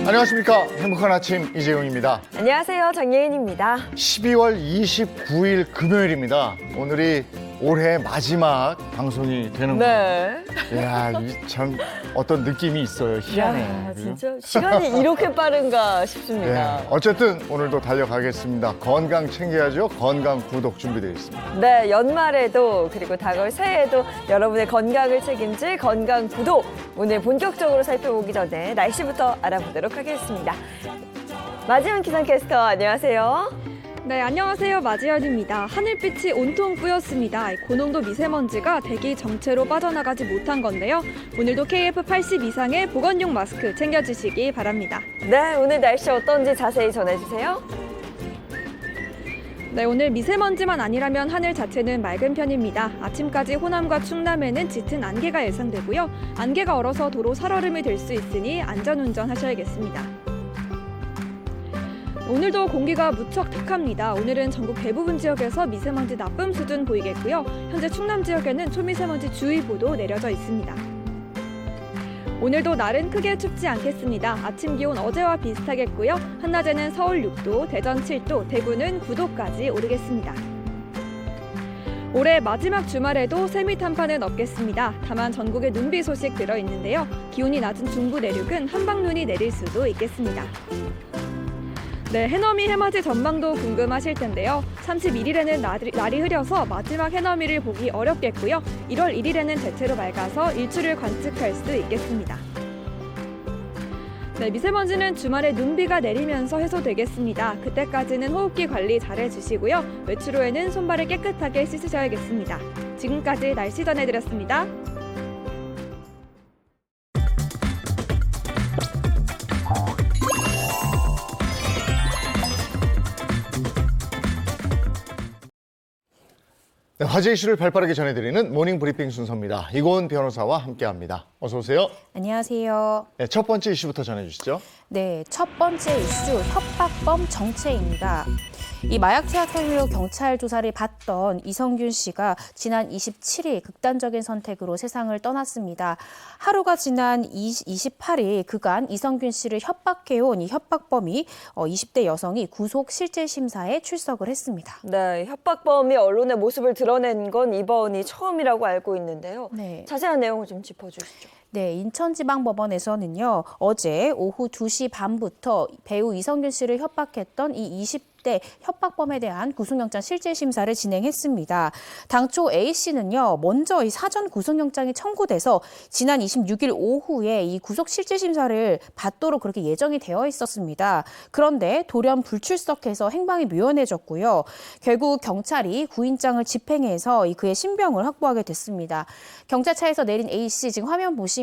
안녕하십니까. 행복한 아침 이재용입니다. 안녕하세요. 정예인입니다. 12월 29일 금요일입니다. 오늘이 올해 마지막 방송이 되는 거예요. 네. 이야, 참 어떤 느낌이 있어요. 희한해요. 야, 진짜 시간이 이렇게 빠른가 싶습니다. 네, 어쨌든 오늘도 달려가겠습니다. 건강 챙겨야죠. 건강 구독 준비되어 있습니다. 네, 연말에도 그리고 다가올 새해에도 여러분의 건강을 책임질 건강 구독. 오늘 본격적으로 살펴보기 전에 날씨부터 알아보도록 하겠습니다. 마지막 기상캐스터 안녕하세요. 네, 안녕하세요. 마지연입니다. 하늘빛이 온통 뿌였습니다. 고농도 미세먼지가 대기 정체로 빠져나가지 못한 건데요. 오늘도 KF80 이상의 보건용 마스크 챙겨주시기 바랍니다. 네, 오늘 날씨 어떤지 자세히 전해주세요. 네, 오늘 미세먼지만 아니라면 하늘 자체는 맑은 편입니다. 아침까지 호남과 충남에는 짙은 안개가 예상되고요. 안개가 얼어서 도로 살얼음이 될 수 있으니 안전운전 하셔야겠습니다. 오늘도 공기가 무척 탁합니다. 오늘은 전국 대부분 지역에서 미세먼지 나쁨 수준 보이겠고요. 현재 충남 지역에는 초미세먼지 주의보도 내려져 있습니다. 오늘도 날은 크게 춥지 않겠습니다. 아침 기온 어제와 비슷하겠고요. 한낮에는 서울 6도, 대전 7도, 대구는 9도까지 오르겠습니다. 올해 마지막 주말에도 세미 한파는 없겠습니다. 다만 전국에 눈비 소식 들어있는데요. 기온이 낮은 중부 내륙은 한방눈이 내릴 수도 있겠습니다. 네, 해넘이 해맞이 전망도 궁금하실 텐데요. 31일에는 날이 흐려서 마지막 해넘이를 보기 어렵겠고요. 1월 1일에는 대체로 맑아서 일출을 관측할 수도 있겠습니다. 네, 미세먼지는 주말에 눈비가 내리면서 해소되겠습니다. 그때까지는 호흡기 관리 잘 해주시고요. 외출 후에는 손발을 깨끗하게 씻으셔야겠습니다. 지금까지 날씨 전해드렸습니다. 네, 화제 이슈를 발빠르게 전해드리는 모닝 브리핑 순서입니다. 이고은 변호사와 함께합니다. 어서 오세요. 안녕하세요. 네, 첫 번째 이슈부터 전해주시죠. 네, 첫 번째 이슈 협박범 정체입니다. 이 마약 투약 혐의로 경찰 조사를 받던 이성균 씨가 지난 27일 극단적인 선택으로 세상을 떠났습니다. 하루가 지난 28일 그간 이성균 씨를 협박해온 이 협박범이 20대 여성이 구속 실질 심사에 출석을 했습니다. 네, 협박범이 언론의 모습을 드러낸 건 이번이 처음이라고 알고 있는데요. 네. 자세한 내용을 좀 짚어주시죠. 네, 인천지방법원에서는요, 어제 오후 2시 반부터 배우 이성균 씨를 협박했던 이 20대 협박범에 대한 구속영장 실질심사를 진행했습니다. 당초 A씨는요, 먼저 이 사전 구속영장이 청구돼서 지난 26일 오후에 이 구속 실질심사를 받도록 그렇게 예정이 되어 있었습니다. 그런데 돌연 불출석해서 행방이 묘연해졌고요. 결국 경찰이 구인장을 집행해서 그의 신병을 확보하게 됐습니다. 경찰차에서 내린 A씨 지금 화면 보시면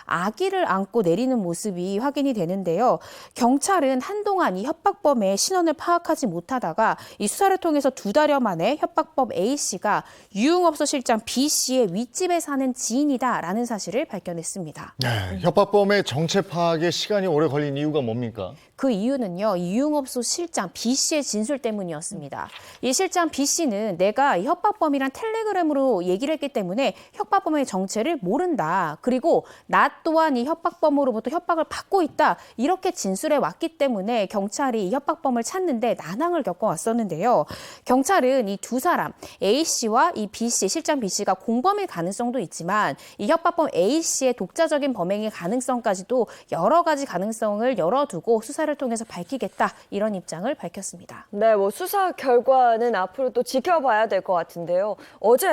아기를 안고 내리는 모습이 확인이 되는데요. 경찰은 한동안 이 협박범의 신원을 파악하지 못하다가 이 수사를 통해서 2달여 만에 협박범 A씨가 유흥업소 실장 B씨의 윗집에 사는 지인이다라는 사실을 밝혀냈습니다. 네, 협박범의 정체 파악에 시간이 오래 걸린 이유가 뭡니까? 그 이유는요, 이 유흥업소 실장 B씨의 진술 때문이었습니다. 이 실장 B씨는 내가 이 협박범이란 텔레그램으로 얘기를 했기 때문에 협박범의 정체를 모른다. 그리고 나 또한 이 협박범으로부터 협박을 받고 있다. 이렇게 진술해 왔기 때문에 경찰이 이 협박범을 찾는데 난항을 겪어왔었는데요. 경찰은 이 두 사람, A씨와 이 B씨, 실장 B씨가 공범일 가능성도 있지만 이 협박범 A씨의 독자적인 범행의 가능성까지도 여러 가지 가능성을 열어두고 수사를 통해서 밝히겠다. 이런 입장을 밝혔습니다. 네, 수사 결과는 앞으로 또 지켜봐야 될 것 같은데요. 어제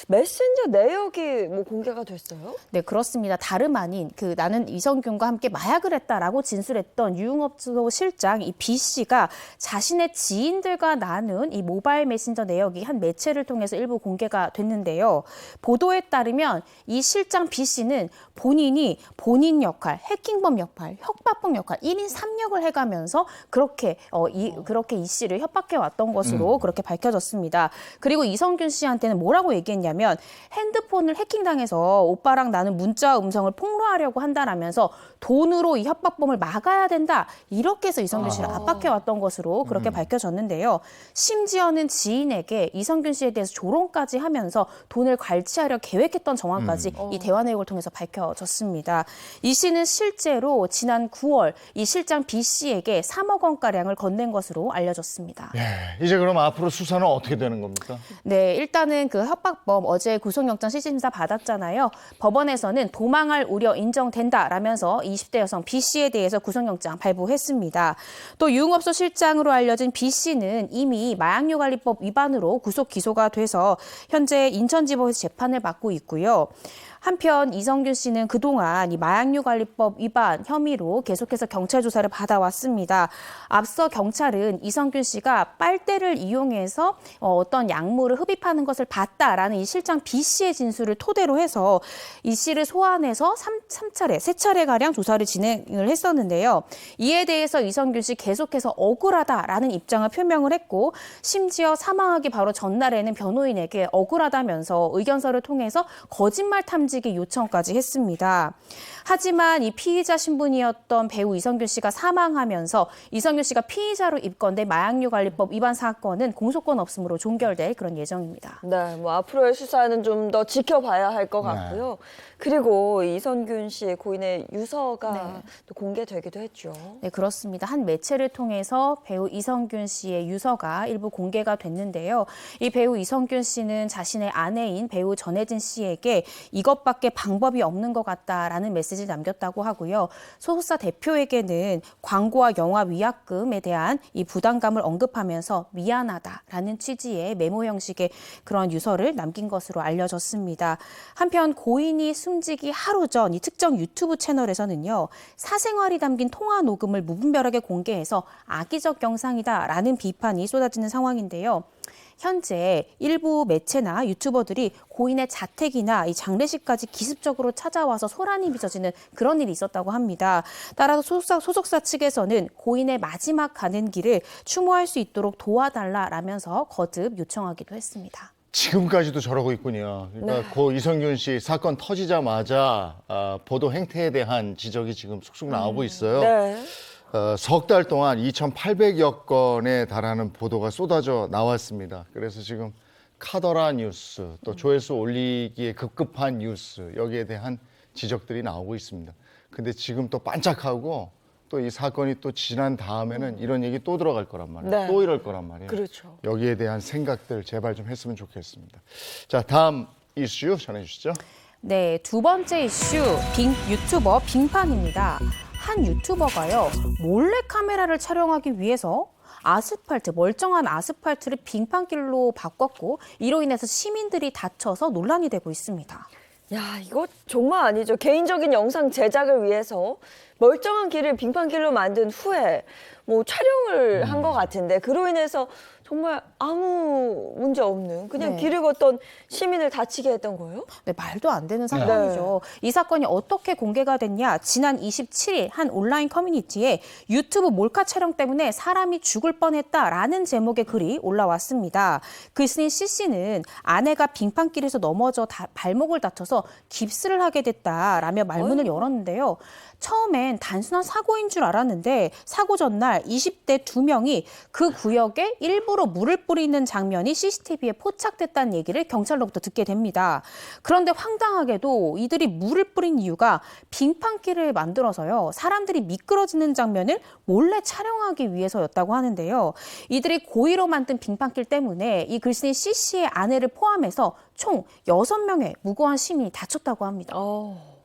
메신저 내역이 공개가 됐어요? 네, 그렇습니다. 다름 아닌 나는 이성균과 함께 마약을 했다라고 진술했던 유흥업소 실장 이 B씨가 자신의 지인들과 나눈 이 모바일 메신저 내역이 한 매체를 통해서 일부 공개가 됐는데요. 보도에 따르면 이 실장 B씨는 본인이 본인 역할, 해킹범 역할, 협박범 역할 1인 탐력을 해가면서 그렇게 이 씨를 협박해 왔던 것으로 그렇게 밝혀졌습니다. 그리고 이성균 씨한테는 뭐라고 얘기했냐면 핸드폰을 해킹당해서 오빠랑 나는 문자 음성을 폭로하려고 한다라면서 돈으로 이 협박범을 막아야 된다. 이렇게 해서 이성균 씨를 압박해 왔던 것으로 그렇게 밝혀졌는데요. 심지어는 지인에게 이성균 씨에 대해서 조롱까지 하면서 돈을 괄치하려 계획했던 정황까지 이 대화 내용을 통해서 밝혀졌습니다. 이 씨는 실제로 지난 9월 이 실장 B 씨에게 3억 원가량을 건넨 것으로 알려졌습니다. 예, 이제 그럼 앞으로 수사는 어떻게 되는 겁니까? 네, 일단은 그 협박범 어제 구속영장 실질심사 받았잖아요. 법원에서는 도망할 우려 인정된다라면서 20대 여성 B 씨에 대해서 구속영장 발부했습니다. 또 유흥업소 실장으로 알려진 B 씨는 이미 마약류관리법 위반으로 구속 기소가 돼서 현재 인천지법에서 재판을 받고 있고요. 한편 이성균 씨는 그동안 이 마약류관리법 위반 혐의로 계속해서 경찰 조사를 받아왔습니다. 앞서 경찰은 이성균 씨가 빨대를 이용해서 어떤 약물을 흡입하는 것을 봤다라는 이 실장 B 씨의 진술을 토대로 해서 이 씨를 소환해서 3차례가량 조사를 진행을 했었는데요. 이에 대해서 이성균 씨 계속해서 억울하다라는 입장을 표명을 했고 심지어 사망하기 바로 전날에는 변호인에게 억울하다면서 의견서를 통해서 거짓말 탐지기 요청까지 했습니다. 하지만 이 피의자 신분이었던 배우 이성균 씨가 사망하면서 이성균 씨가 피의자로 입건된 마약류관리법 위반 사건은 공소권 없음으로 종결될 그런 예정입니다. 네, 뭐 앞으로의 수사는 좀 더 지켜봐야 할 것 같고요. 그리고 이성균 씨의 고인의 유서가 또 공개되기도 했죠. 네, 그렇습니다. 한 매체를 통해서 배우 이성균 씨의 유서가 일부 공개가 됐는데요. 이 배우 이성균 씨는 자신의 아내인 배우 전혜진 씨에게 이것밖에 방법이 없는 것 같다라는 메시지를 남겼다고 하고요. 소속사 대표에게는 광고와 영화 위약금에 대한 이 부담감을 언급하면서 미안하다라는 취지의 메모 형식의 그런 유서를 남긴 것으로 알려졌습니다. 한편 고인이 숨지기 하루 전 이 특정 유튜브 채널에서는요. 사생활이 담긴 통화 녹음을 무분별하게 공개해서 악의적 영상이다라는 비판이 쏟아지는 상황인데요. 현재 일부 매체나 유튜버들이 고인의 자택이나 이 장례식까지 기습적으로 찾아와서 소란이 빚어지는 그런 일이 있었다고 합니다. 따라서 소속사 측에서는 고인의 마지막 가는 길을 추모할 수 있도록 도와달라라면서 거듭 요청하기도 했습니다. 지금까지도 저러고 있군요. 그러니까 고 이성균 씨 사건 터지자마자 보도 행태에 대한 지적이 지금 쑥쑥 나오고 있어요. 네. 석 달 동안 2,800여 건에 달하는 보도가 쏟아져 나왔습니다. 그래서 지금 카더라 뉴스, 또 조회수 올리기에 급급한 뉴스, 여기에 대한 지적들이 나오고 있습니다. 근데 지금 또 반짝하고 또 이 사건이 또 지난 다음에는 이런 얘기 또 들어갈 거란 말이에요. 네. 또 이럴 거란 말이에요. 그렇죠. 여기에 대한 생각들 제발 좀 했으면 좋겠습니다. 자, 다음 이슈 전해주시죠. 네, 두 번째 이슈 유튜버 빙판입니다. 한 유튜버가요 몰래 카메라를 촬영하기 위해서 멀쩡한 아스팔트를 빙판길로 바꿨고 이로 인해서 시민들이 다쳐서 논란이 되고 있습니다. 야, 이거 정말 아니죠. 개인적인 영상 제작을 위해서 멀쩡한 길을 빙판길로 만든 후에 뭐 촬영을 한 것 같은데 그로 인해서 정말 아무 문제 없는 그냥 네. 길을 걷던 시민을 다치게 했던 거예요? 네, 말도 안 되는 사건이죠. 이 사건이 어떻게 공개가 됐냐? 지난 27일 한 온라인 커뮤니티에 유튜브 몰카 촬영 때문에 사람이 죽을 뻔했다라는 제목의 글이 올라왔습니다. 글쓴이 C씨는 아내가 빙판길에서 넘어져 발목을 다쳐서 깁스를 하게 됐다라며 말문을 열었는데요. 처음엔 단순한 사고인 줄 알았는데 사고 전날 20대 2명이 그 구역에 일부러 물을 뿌리는 장면이 CCTV에 포착됐다는 얘기를 경찰로부터 듣게 됩니다. 그런데 황당하게도 이들이 물을 뿌린 이유가 빙판길을 만들어서요. 사람들이 미끄러지는 장면을 몰래 촬영하기 위해서였다고 하는데요. 이들이 고의로 만든 빙판길 때문에 이 글쓴이 C씨의 아내를 포함해서 총 6명의 무고한 시민이 다쳤다고 합니다.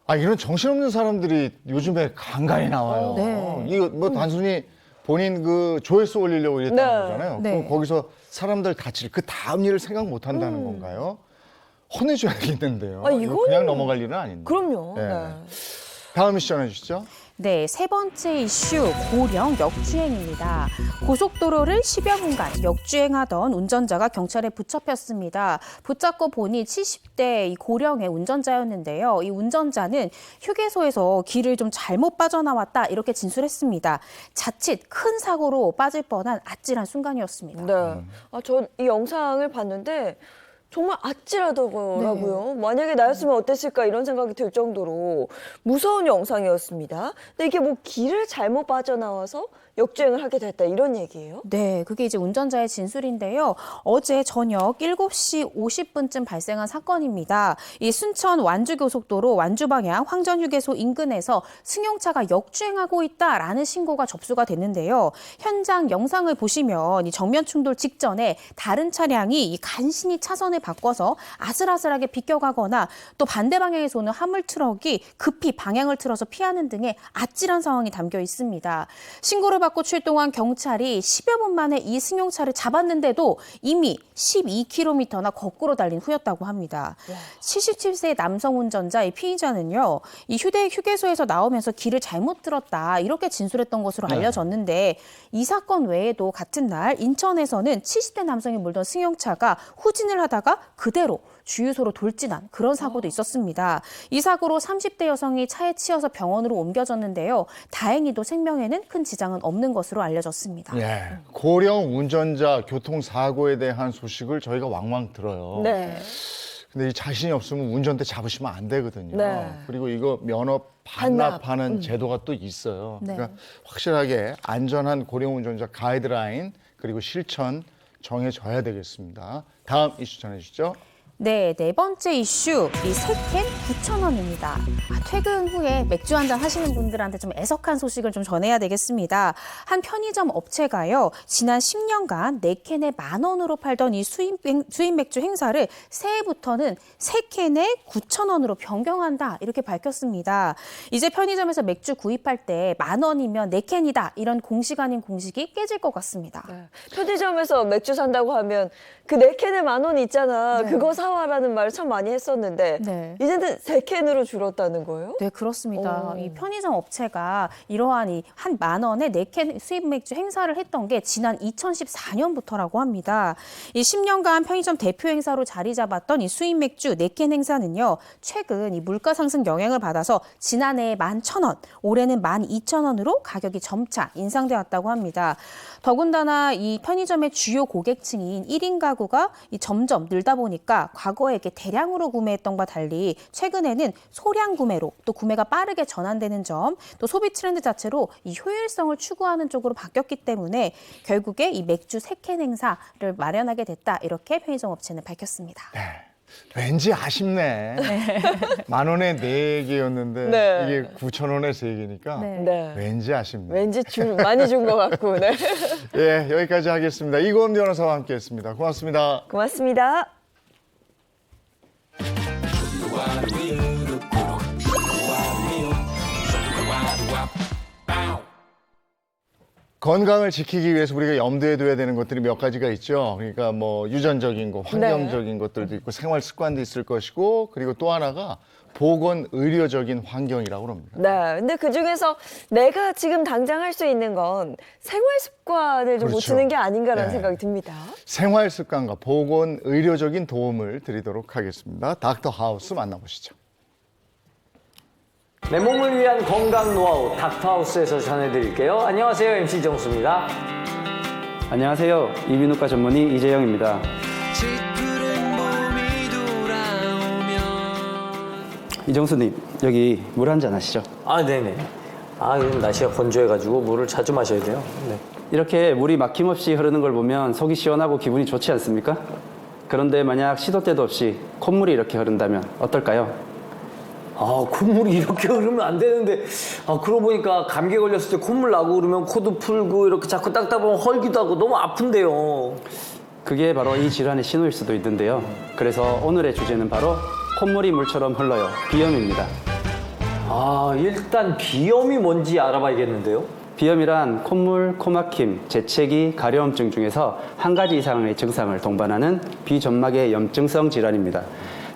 이런 정신없는 사람들이 요즘에 간간히 나와요. 네. 이거 뭐 단순히 본인 그 조회수 올리려고 이랬다는 네. 거잖아요. 네. 그럼 거기서 사람들 다칠 그 다음 일을 생각 못 한다는 건가요? 혼내줘야겠는데요. 이거는 그냥 넘어갈 일은 아닌데. 그럼요. 네. 네. 다음 이슈 전해주시죠. 네, 세 번째 이슈, 고령 역주행입니다. 고속도로를 10여 분간 역주행하던 운전자가 경찰에 붙잡혔습니다. 붙잡고 보니 70대 이 고령의 운전자였는데요. 이 운전자는 휴게소에서 길을 좀 잘못 빠져나왔다 이렇게 진술했습니다. 자칫 큰 사고로 빠질 뻔한 아찔한 순간이었습니다. 네. 전 이 영상을 봤는데 정말 아찔하더라고요. 만약에 나였으면 어땠을까 이런 생각이 들 정도로 무서운 영상이었습니다. 근데 이게 뭐 길을 잘못 빠져나와서 역주행을 하게 됐다 이런 얘기예요? 네, 그게 이제 운전자의 진술인데요. 어제 저녁 7시 50분쯤 발생한 사건입니다. 이 순천 완주고속도로 완주 방향 황전휴게소 인근에서 승용차가 역주행하고 있다라는 신고가 접수가 됐는데요. 현장 영상을 보시면 이 정면 충돌 직전에 다른 차량이 이 간신히 차선을 바꿔서 아슬아슬하게 비껴가거나 또 반대 방향에서 오는 화물 트럭이 급히 방향을 틀어서 피하는 등의 아찔한 상황이 담겨 있습니다. 신고를 받고 출동한 경찰이 10여 분 만에 이 승용차를 잡았는데도 이미 12km나 거꾸로 달린 후였다고 합니다. 77세 남성 운전자 이 피의자는요, 이 휴게소에서 나오면서 길을 잘못 들었다 이렇게 진술했던 것으로 알려졌는데 이 사건 외에도 같은 날 인천에서는 70대 남성이 몰던 승용차가 후진을 하다가 그대로 주유소로 돌진한 그런 사고도 있었습니다. 이 사고로 30대 여성이 차에 치여서 병원으로 옮겨졌는데요. 다행히도 생명에는 큰 지장은 없는 것으로 알려졌습니다. 예, 고령 운전자 교통사고에 대한 소식을 저희가 왕왕 들어요. 네. 근데 이 자신이 없으면 운전대 잡으시면 안 되거든요. 네. 그리고 이거 면허 반납하는 제도가 또 있어요. 네. 그러니까 확실하게 안전한 고령 운전자 가이드라인 그리고 실천 정해져야 되겠습니다. 다음 이슈 전해주시죠. 네, 네 번째 이슈, 이 세 캔 9,000원입니다. 퇴근 후에 맥주 한잔 하시는 분들한테 좀 애석한 소식을 좀 전해야 되겠습니다. 한 편의점 업체가요, 지난 10년간 4캔에 10,000원으로 팔던 이 수입 맥주 행사를 새해부터는 3캔에 9,000원으로 변경한다, 이렇게 밝혔습니다. 이제 편의점에서 맥주 구입할 때 10,000원이면 4캔이다, 이런 공식 아닌 공식이 깨질 것 같습니다. 네. 편의점에서 맥주 산다고 하면 그 4캔에 10,000원 있잖아. 네. 그거 사와라는 말을 참 많이 했었는데 네. 이제는 3캔으로 줄었다는 거예요? 네, 그렇습니다. 오. 이 편의점 업체가 이러한 이 한 10,000원에 4캔 수입 맥주 행사를 했던 게 지난 2014년부터라고 합니다. 이 10년간 편의점 대표 행사로 자리 잡았던 이 수입 맥주 4캔 행사는요, 최근 이 물가 상승 영향을 받아서 지난해에 11,000원, 올해는 12,000원으로 가격이 점차 인상되었다고 합니다. 더군다나 이 편의점의 주요 고객층인 1인 가구가 이 점점 늘다 보니까 과거에 이렇게 대량으로 구매했던 것과 달리 최근에는 소량 구매로 또 구매가 빠르게 전환되는 점, 또 소비 트렌드 자체로 이 효율성을 추구하는 쪽으로 바뀌었기 때문에 결국에 이 맥주 3캔 행사를 마련하게 됐다, 이렇게 편의점 업체는 밝혔습니다. 왠지 아쉽네. 10,000원에 4개였는데 네. 이게 9,000원에 3개니까 네. 왠지 아쉽네. 왠지 많이 준 것 같고. 네. 예, 여기까지 하겠습니다. 이건 변호사와 함께했습니다. 고맙습니다. 고맙습니다. 건강을 지키기 위해서 우리가 염두에 둬야 되는 것들이 몇 가지가 있죠. 그러니까 뭐 유전적인 거, 환경적인 것들도 있고 생활 습관도 있을 것이고, 그리고 또 하나가 보건 의료적인 환경이라고 합니다. 네. 근데 그 중에서 내가 지금 당장 할 수 있는 건 생활 습관을 좀 그렇죠. 고치는 게 아닌가라는 네. 생각이 듭니다. 생활 습관과 보건 의료적인 도움을 드리도록 하겠습니다. 닥터 하우스 만나보시죠. 내 몸을 위한 건강 노하우 닥터하우스에서 전해드릴게요. 안녕하세요, MC 정수입니다. 안녕하세요. 이비인후과 전문의 이재영입니다. 이정수님, 여기 물 한 잔 하시죠. 아, 네네. 요즘 날씨가 건조해가지고 물을 자주 마셔야 돼요. 네. 이렇게 물이 막힘없이 흐르는 걸 보면 속이 시원하고 기분이 좋지 않습니까? 그런데 만약 시도 때도 없이 콧물이 이렇게 흐른다면 어떨까요? 콧물이 이렇게 흐르면 안 되는데, 그러고 보니까 감기 걸렸을 때 콧물 나고 그러면 코도 풀고 이렇게 자꾸 닦다 보면 헐기도 하고 너무 아픈데요. 그게 바로 이 질환의 신호일 수도 있는데요. 그래서 오늘의 주제는 바로 콧물이 물처럼 흘러요. 비염입니다. 일단 비염이 뭔지 알아봐야겠는데요. 비염이란 콧물, 코막힘, 재채기, 가려움증 중에서 한 가지 이상의 증상을 동반하는 비점막의 염증성 질환입니다.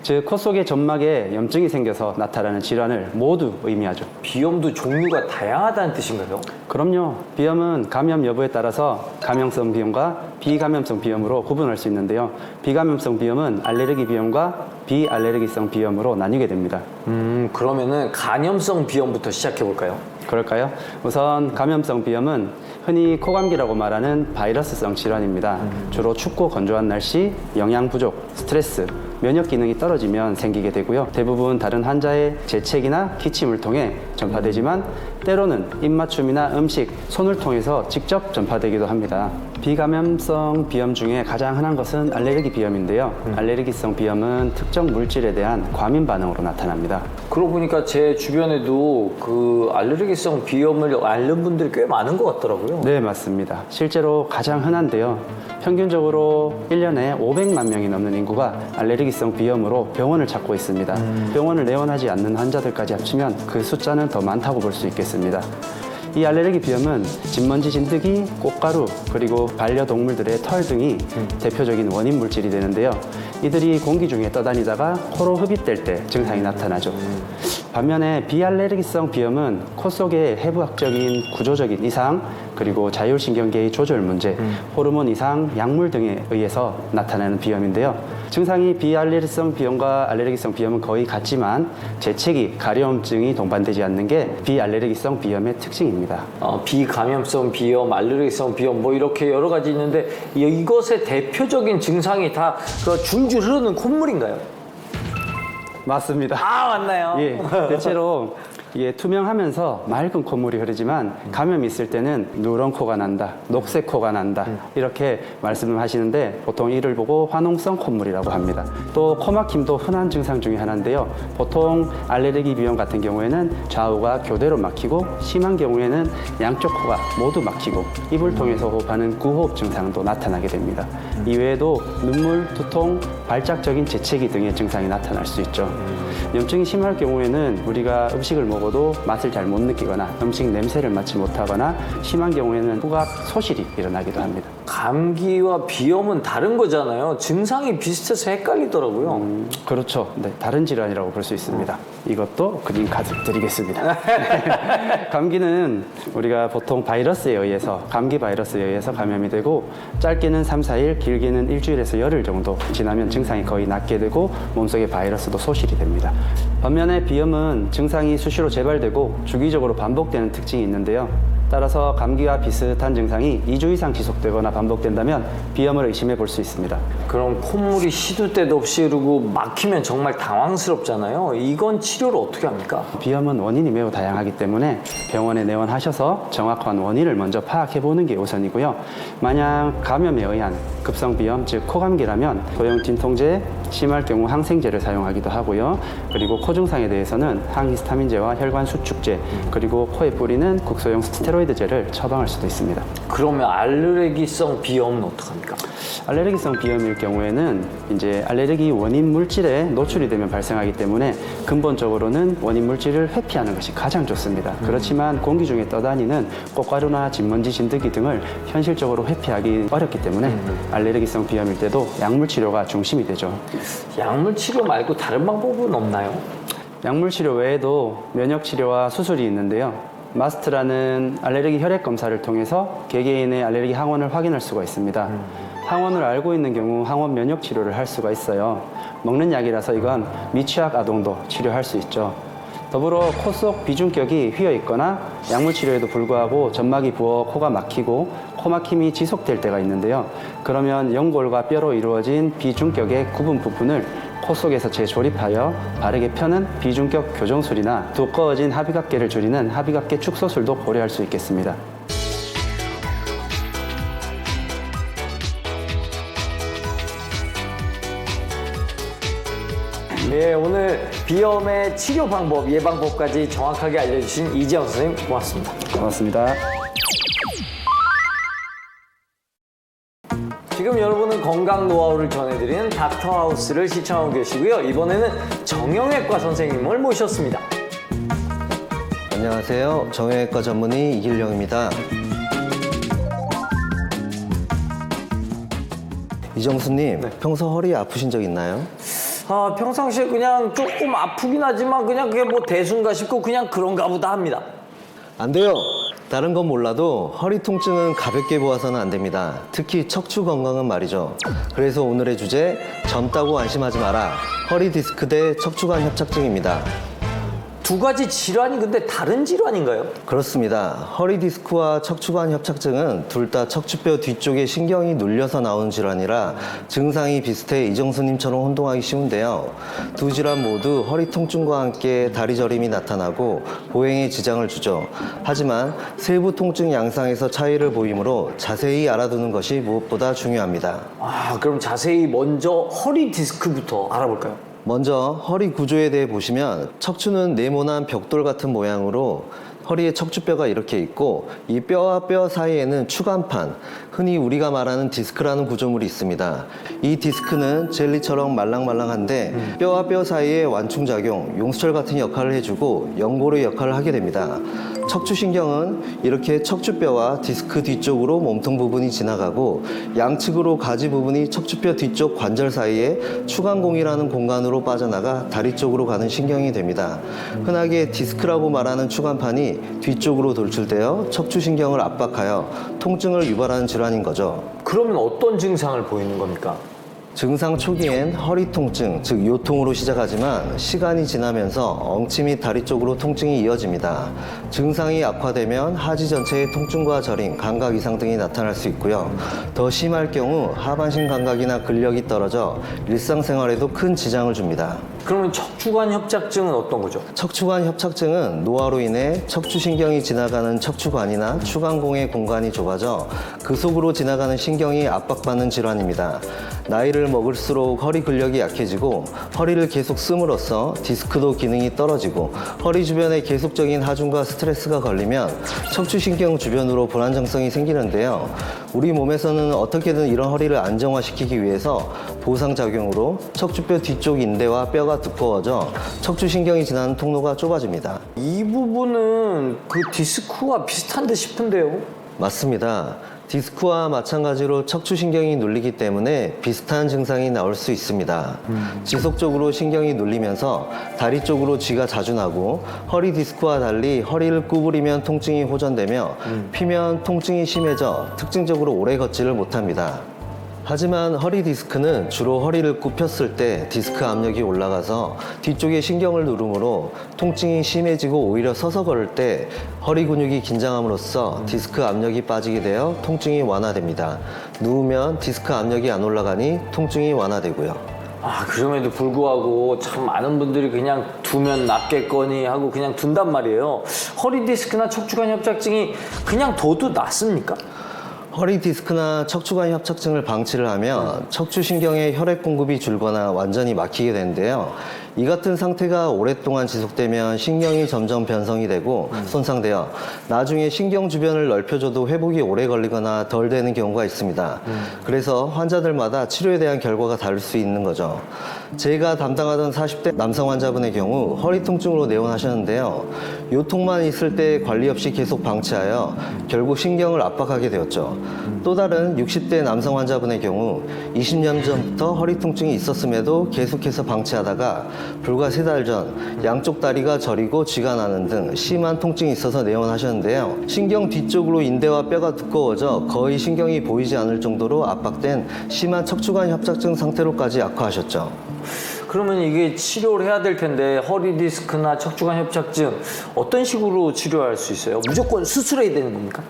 즉 코 속의 점막에 염증이 생겨서 나타나는 질환을 모두 의미하죠. 비염도 종류가 다양하다는 뜻인가요? 그럼요. 비염은 감염 여부에 따라서 감염성 비염과 비감염성 비염으로 구분할 수 있는데요. 비감염성 비염은 알레르기 비염과 비알레르기성 비염으로 나뉘게 됩니다. 그러면은 간염성 비염부터 시작해 볼까요? 그럴까요? 우선 감염성 비염은 흔히 코감기라고 말하는 바이러스성 질환입니다. 주로 춥고 건조한 날씨, 영양 부족, 스트레스, 면역 기능이 떨어지면 생기게 되고요. 대부분 다른 환자의 재채기나 기침을 통해 전파되지만 때로는 입맞춤이나 음식, 손을 통해서 직접 전파되기도 합니다. 비감염성 비염 중에 가장 흔한 것은 알레르기 비염인데요. 알레르기성 비염은 특정 물질에 대한 과민 반응으로 나타납니다. 그러고 보니까 제 주변에도 그 알레르기성 비염을 앓는 분들이 꽤 많은 것 같더라고요. 네, 맞습니다. 실제로 가장 흔한데요. 평균적으로 1년에 500만 명이 넘는 인구가 알레르기성 비염으로 병원을 찾고 있습니다. 병원을 내원하지 않는 환자들까지 합치면 그 숫자는 더 많다고 볼 수 있겠습니다. 이 알레르기 비염은 진먼지 진드기, 꽃가루, 그리고 반려동물들의 털 등이 대표적인 원인 물질이 되는데요. 이들이 공기 중에 떠다니다가 코로 흡입될 때 증상이 나타나죠. 반면에 비알레르기성 비염은 코 속의 해부학적인 구조적인 이상, 그리고 자율신경계의 조절 문제, 호르몬 이상, 약물 등에 의해서 나타나는 비염인데요. 증상이 비알레르기성 비염과 알레르기성 비염은 거의 같지만 재채기, 가려움증이 동반되지 않는 게 비알레르기성 비염의 특징입니다. 비감염성 비염, 알레르기성 비염 뭐 이렇게 여러 가지 있는데 이것의 대표적인 증상이 다 그 줄줄 흐르는 콧물인가요? 맞습니다. 아, 맞나요? 예, 대체로 이게 투명하면서 맑은 콧물이 흐르지만 감염이 있을 때는 누런 코가 난다, 녹색 코가 난다 이렇게 말씀을 하시는데 보통 이를 보고 화농성 콧물이라고 합니다. 또 코막힘도 흔한 증상 중에 하나인데요. 보통 알레르기 비염 같은 경우에는 좌우가 교대로 막히고 심한 경우에는 양쪽 코가 모두 막히고 입을 통해서 호흡하는 구호흡 증상도 나타나게 됩니다. 이외에도 눈물, 두통, 발작적인 재채기 등의 증상이 나타날 수 있죠. 염증이 심할 경우에는 우리가 음식을 먹어도 맛을 잘 못 느끼거나 음식 냄새를 맡지 못하거나 심한 경우에는 후각 소실이 일어나기도 합니다. 감기와 비염은 다른 거잖아요. 증상이 비슷해서 헷갈리더라고요. 그렇죠. 네, 다른 질환이라고 볼 수 있습니다. 이것도 그림 카드 드리겠습니다. 감기는 우리가 보통 바이러스에 의해서, 감기 바이러스에 의해서 감염이 되고 짧게는 3, 4일, 길게는 일주일에서 열흘 정도 지나면 증상이 거의 낫게 되고 몸속의 바이러스도 소실이 됩니다. 반면에 비염은 증상이 수시로 재발되고 주기적으로 반복되는 특징이 있는데요. 따라서 감기와 비슷한 증상이 2주 이상 지속되거나 반복된다면 비염을 의심해 볼 수 있습니다. 그럼 콧물이 시도 때도 없이 흐르고 막히면 정말 당황스럽잖아요. 이건 치료를 어떻게 합니까? 비염은 원인이 매우 다양하기 때문에 병원에 내원하셔서 정확한 원인을 먼저 파악해 보는 게 우선이고요. 만약 감염에 의한 급성비염, 즉 코감기라면 소형 진통제, 심할 경우 항생제를 사용하기도 하고요. 그리고 코 증상에 대해서는 항히스타민제와 혈관 수축제, 그리고 코에 뿌리는 국소용 스테로이드제를 처방할 수도 있습니다. 그러면 알레르기성 비염은 어떡합니까? 알레르기성 비염일 경우에는 이제 알레르기 원인 물질에 노출이 되면 발생하기 때문에 근본적으로는 원인 물질을 회피하는 것이 가장 좋습니다. 그렇지만 공기 중에 떠다니는 꽃가루나 진먼지, 진드기 등을 현실적으로 회피하기 어렵기 때문에 알레르기성 비염일 때도 약물 치료가 중심이 되죠. 약물 치료 말고 다른 방법은 없나요? 약물 치료 외에도 면역 치료와 수술이 있는데요. 마스트라는 알레르기 혈액 검사를 통해서 개개인의 알레르기 항원을 확인할 수가 있습니다. 항원을 알고 있는 경우 항원 면역 치료를 할 수가 있어요. 먹는 약이라서 이건 미취학 아동도 치료할 수 있죠. 더불어 코 속 비중격이 휘어 있거나 약물 치료에도 불구하고 점막이 부어 코가 막히고 코막힘이 지속될 때가 있는데요. 그러면 연골과 뼈로 이루어진 비중격의 구분 부분을 코 속에서 재조립하여 바르게 펴는 비중격 교정술이나 두꺼워진 합의각계를 줄이는 합의각계 축소술도 고려할 수 있겠습니다. 네, 오늘 비염의 치료 방법, 예방법까지 정확하게 알려주신 이지영 선생님 고맙습니다. 고맙습니다. 지금 여러분은 건강 노하우를 전해드리는 닥터하우스를 시청하고 계시고요. 이번에는 정형외과 선생님을 모셨습니다. 안녕하세요. 정형외과 전문의 이길령입니다. 이정수님, 평소 허리 아프신 적 있나요? 아, 평상시에 그냥 조금 아프긴 하지만 그냥 그게 뭐 대수인가 싶고 그냥 그런가 보다 합니다. 안 돼요. 다른 건 몰라도 허리 통증은 가볍게 보아서는 안 됩니다. 특히 척추 건강은 말이죠. 그래서 오늘의 주제, 젊다고 안심하지 마라. 허리 디스크 대 척추관 협착증입니다. 두 가지 질환이 근데 다른 질환인가요? 그렇습니다. 허리 디스크와 척추관 협착증은 둘 다 척추뼈 뒤쪽에 신경이 눌려서 나오는 질환이라 증상이 비슷해 이정수님처럼 혼동하기 쉬운데요. 두 질환 모두 허리 통증과 함께 다리 저림이 나타나고 보행에 지장을 주죠. 하지만 세부 통증 양상에서 차이를 보이므로 자세히 알아두는 것이 무엇보다 중요합니다. 아, 그럼 자세히 먼저 허리 디스크부터 알아볼까요? 먼저 허리 구조에 대해 보시면 척추는 네모난 벽돌 같은 모양으로 허리에 척추뼈가 이렇게 있고 이 뼈와 뼈 사이에는 추간판, 흔히 우리가 말하는 디스크라는 구조물이 있습니다. 이 디스크는 젤리처럼 말랑말랑한데 뼈와 뼈 사이에 완충작용, 용수철 같은 역할을 해주고 연고리 역할을 하게 됩니다. 척추신경은 이렇게 척추뼈와 디스크 뒤쪽으로 몸통 부분이 지나가고 양측으로 가지 부분이 척추뼈 뒤쪽 관절 사이에 추간공이라는 공간으로 빠져나가 다리 쪽으로 가는 신경이 됩니다. 흔하게 디스크라고 말하는 추간판이 뒤쪽으로 돌출되어 척추신경을 압박하여 통증을 유발하는 질환인 거죠. 그러면 어떤 증상을 보이는 겁니까? 증상 초기엔 허리 통증, 즉 요통으로 시작하지만 시간이 지나면서 엉치 및 다리 쪽으로 통증이 이어집니다. 증상이 악화되면 하지 전체의 통증과 저림, 감각 이상 등이 나타날 수 있고요. 더 심할 경우 하반신 감각이나 근력이 떨어져 일상생활에도 큰 지장을 줍니다. 그러면 척추관 협착증은 어떤 거죠? 척추관 협착증은 노화로 인해 척추신경이 지나가는 척추관이나 추간공의 공간이 좁아져 그 속으로 지나가는 신경이 압박받는 질환입니다. 나이를 먹을수록 허리 근력이 약해지고 허리를 계속 씀으로써 디스크도 기능이 떨어지고 허리 주변에 계속적인 하중과 스트레스가 걸리면 척추신경 주변으로 불안정성이 생기는데요. 우리 몸에서는 어떻게든 이런 허리를 안정화시키기 위해서 보상작용으로 척추뼈 뒤쪽 인대와 뼈가 두꺼워져 척추신경이 지나는 통로가 좁아집니다. 이 부분은 그 디스크와 비슷한 듯 싶은데요. 맞습니다. 디스크와 마찬가지로 척추신경이 눌리기 때문에 비슷한 증상이 나올 수 있습니다. 지속적으로 신경이 눌리면서 다리 쪽으로 쥐가 자주 나고 허리 디스크와 달리 허리를 구부리면 통증이 호전되며 피면 통증이 심해져 특징적으로 오래 걷지를 못합니다. 하지만 허리 디스크는 주로 허리를 굽혔을 때 디스크 압력이 올라가서 뒤쪽에 신경을 누르므로 통증이 심해지고 오히려 서서 걸을 때 허리 근육이 긴장함으로써 디스크 압력이 빠지게 되어 통증이 완화됩니다. 누우면 디스크 압력이 안 올라가니 통증이 완화되고요. 아, 그럼에도 불구하고 참 많은 분들이 그냥 두면 낫겠거니 하고 그냥 둔단 말이에요. 허리 디스크나 척추관 협착증이 그냥 둬도 낫습니까? 허리 디스크나 척추관 협착증을 방치를 하면 척추신경의 혈액 공급이 줄거나 완전히 막히게 되는데요. 이 같은 상태가 오랫동안 지속되면 신경이 점점 변성이 되고 손상되어 나중에 신경 주변을 넓혀줘도 회복이 오래 걸리거나 덜 되는 경우가 있습니다. 그래서 환자들마다 치료에 대한 결과가 다를 수 있는 거죠. 제가 담당하던 40대 남성 환자분의 경우 허리 통증으로 내원하셨는데요. 요통만 있을 때 관리 없이 계속 방치하여 결국 신경을 압박하게 되었죠. 또 다른 60대 남성 환자분의 경우 20년 전부터 허리 통증이 있었음에도 계속해서 방치하다가 불과 3달 전 양쪽 다리가 저리고 쥐가 나는 등 심한 통증이 있어서 내원하셨는데요. 신경 뒤쪽으로 인대와 뼈가 두꺼워져 거의 신경이 보이지 않을 정도로 압박된 심한 척추관 협착증 상태로까지 악화하셨죠. 그러면 이게 치료를 해야 될 텐데 허리 디스크나 척추관 협착증 어떤 식으로 치료할 수 있어요? 무조건 수술해야 되는 겁니까?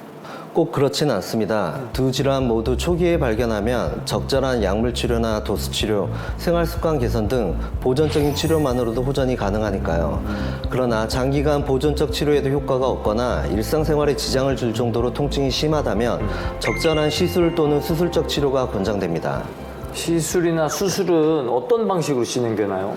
꼭 그렇지는 않습니다. 두 질환 모두 초기에 발견하면 적절한 약물 치료나 도수 치료, 생활 습관 개선 등 보존적인 치료만으로도 호전이 가능하니까요. 그러나 장기간 보존적 치료에도 효과가 없거나 일상생활에 지장을 줄 정도로 통증이 심하다면 적절한 시술 또는 수술적 치료가 권장됩니다. 시술이나 수술은 어떤 방식으로 진행되나요?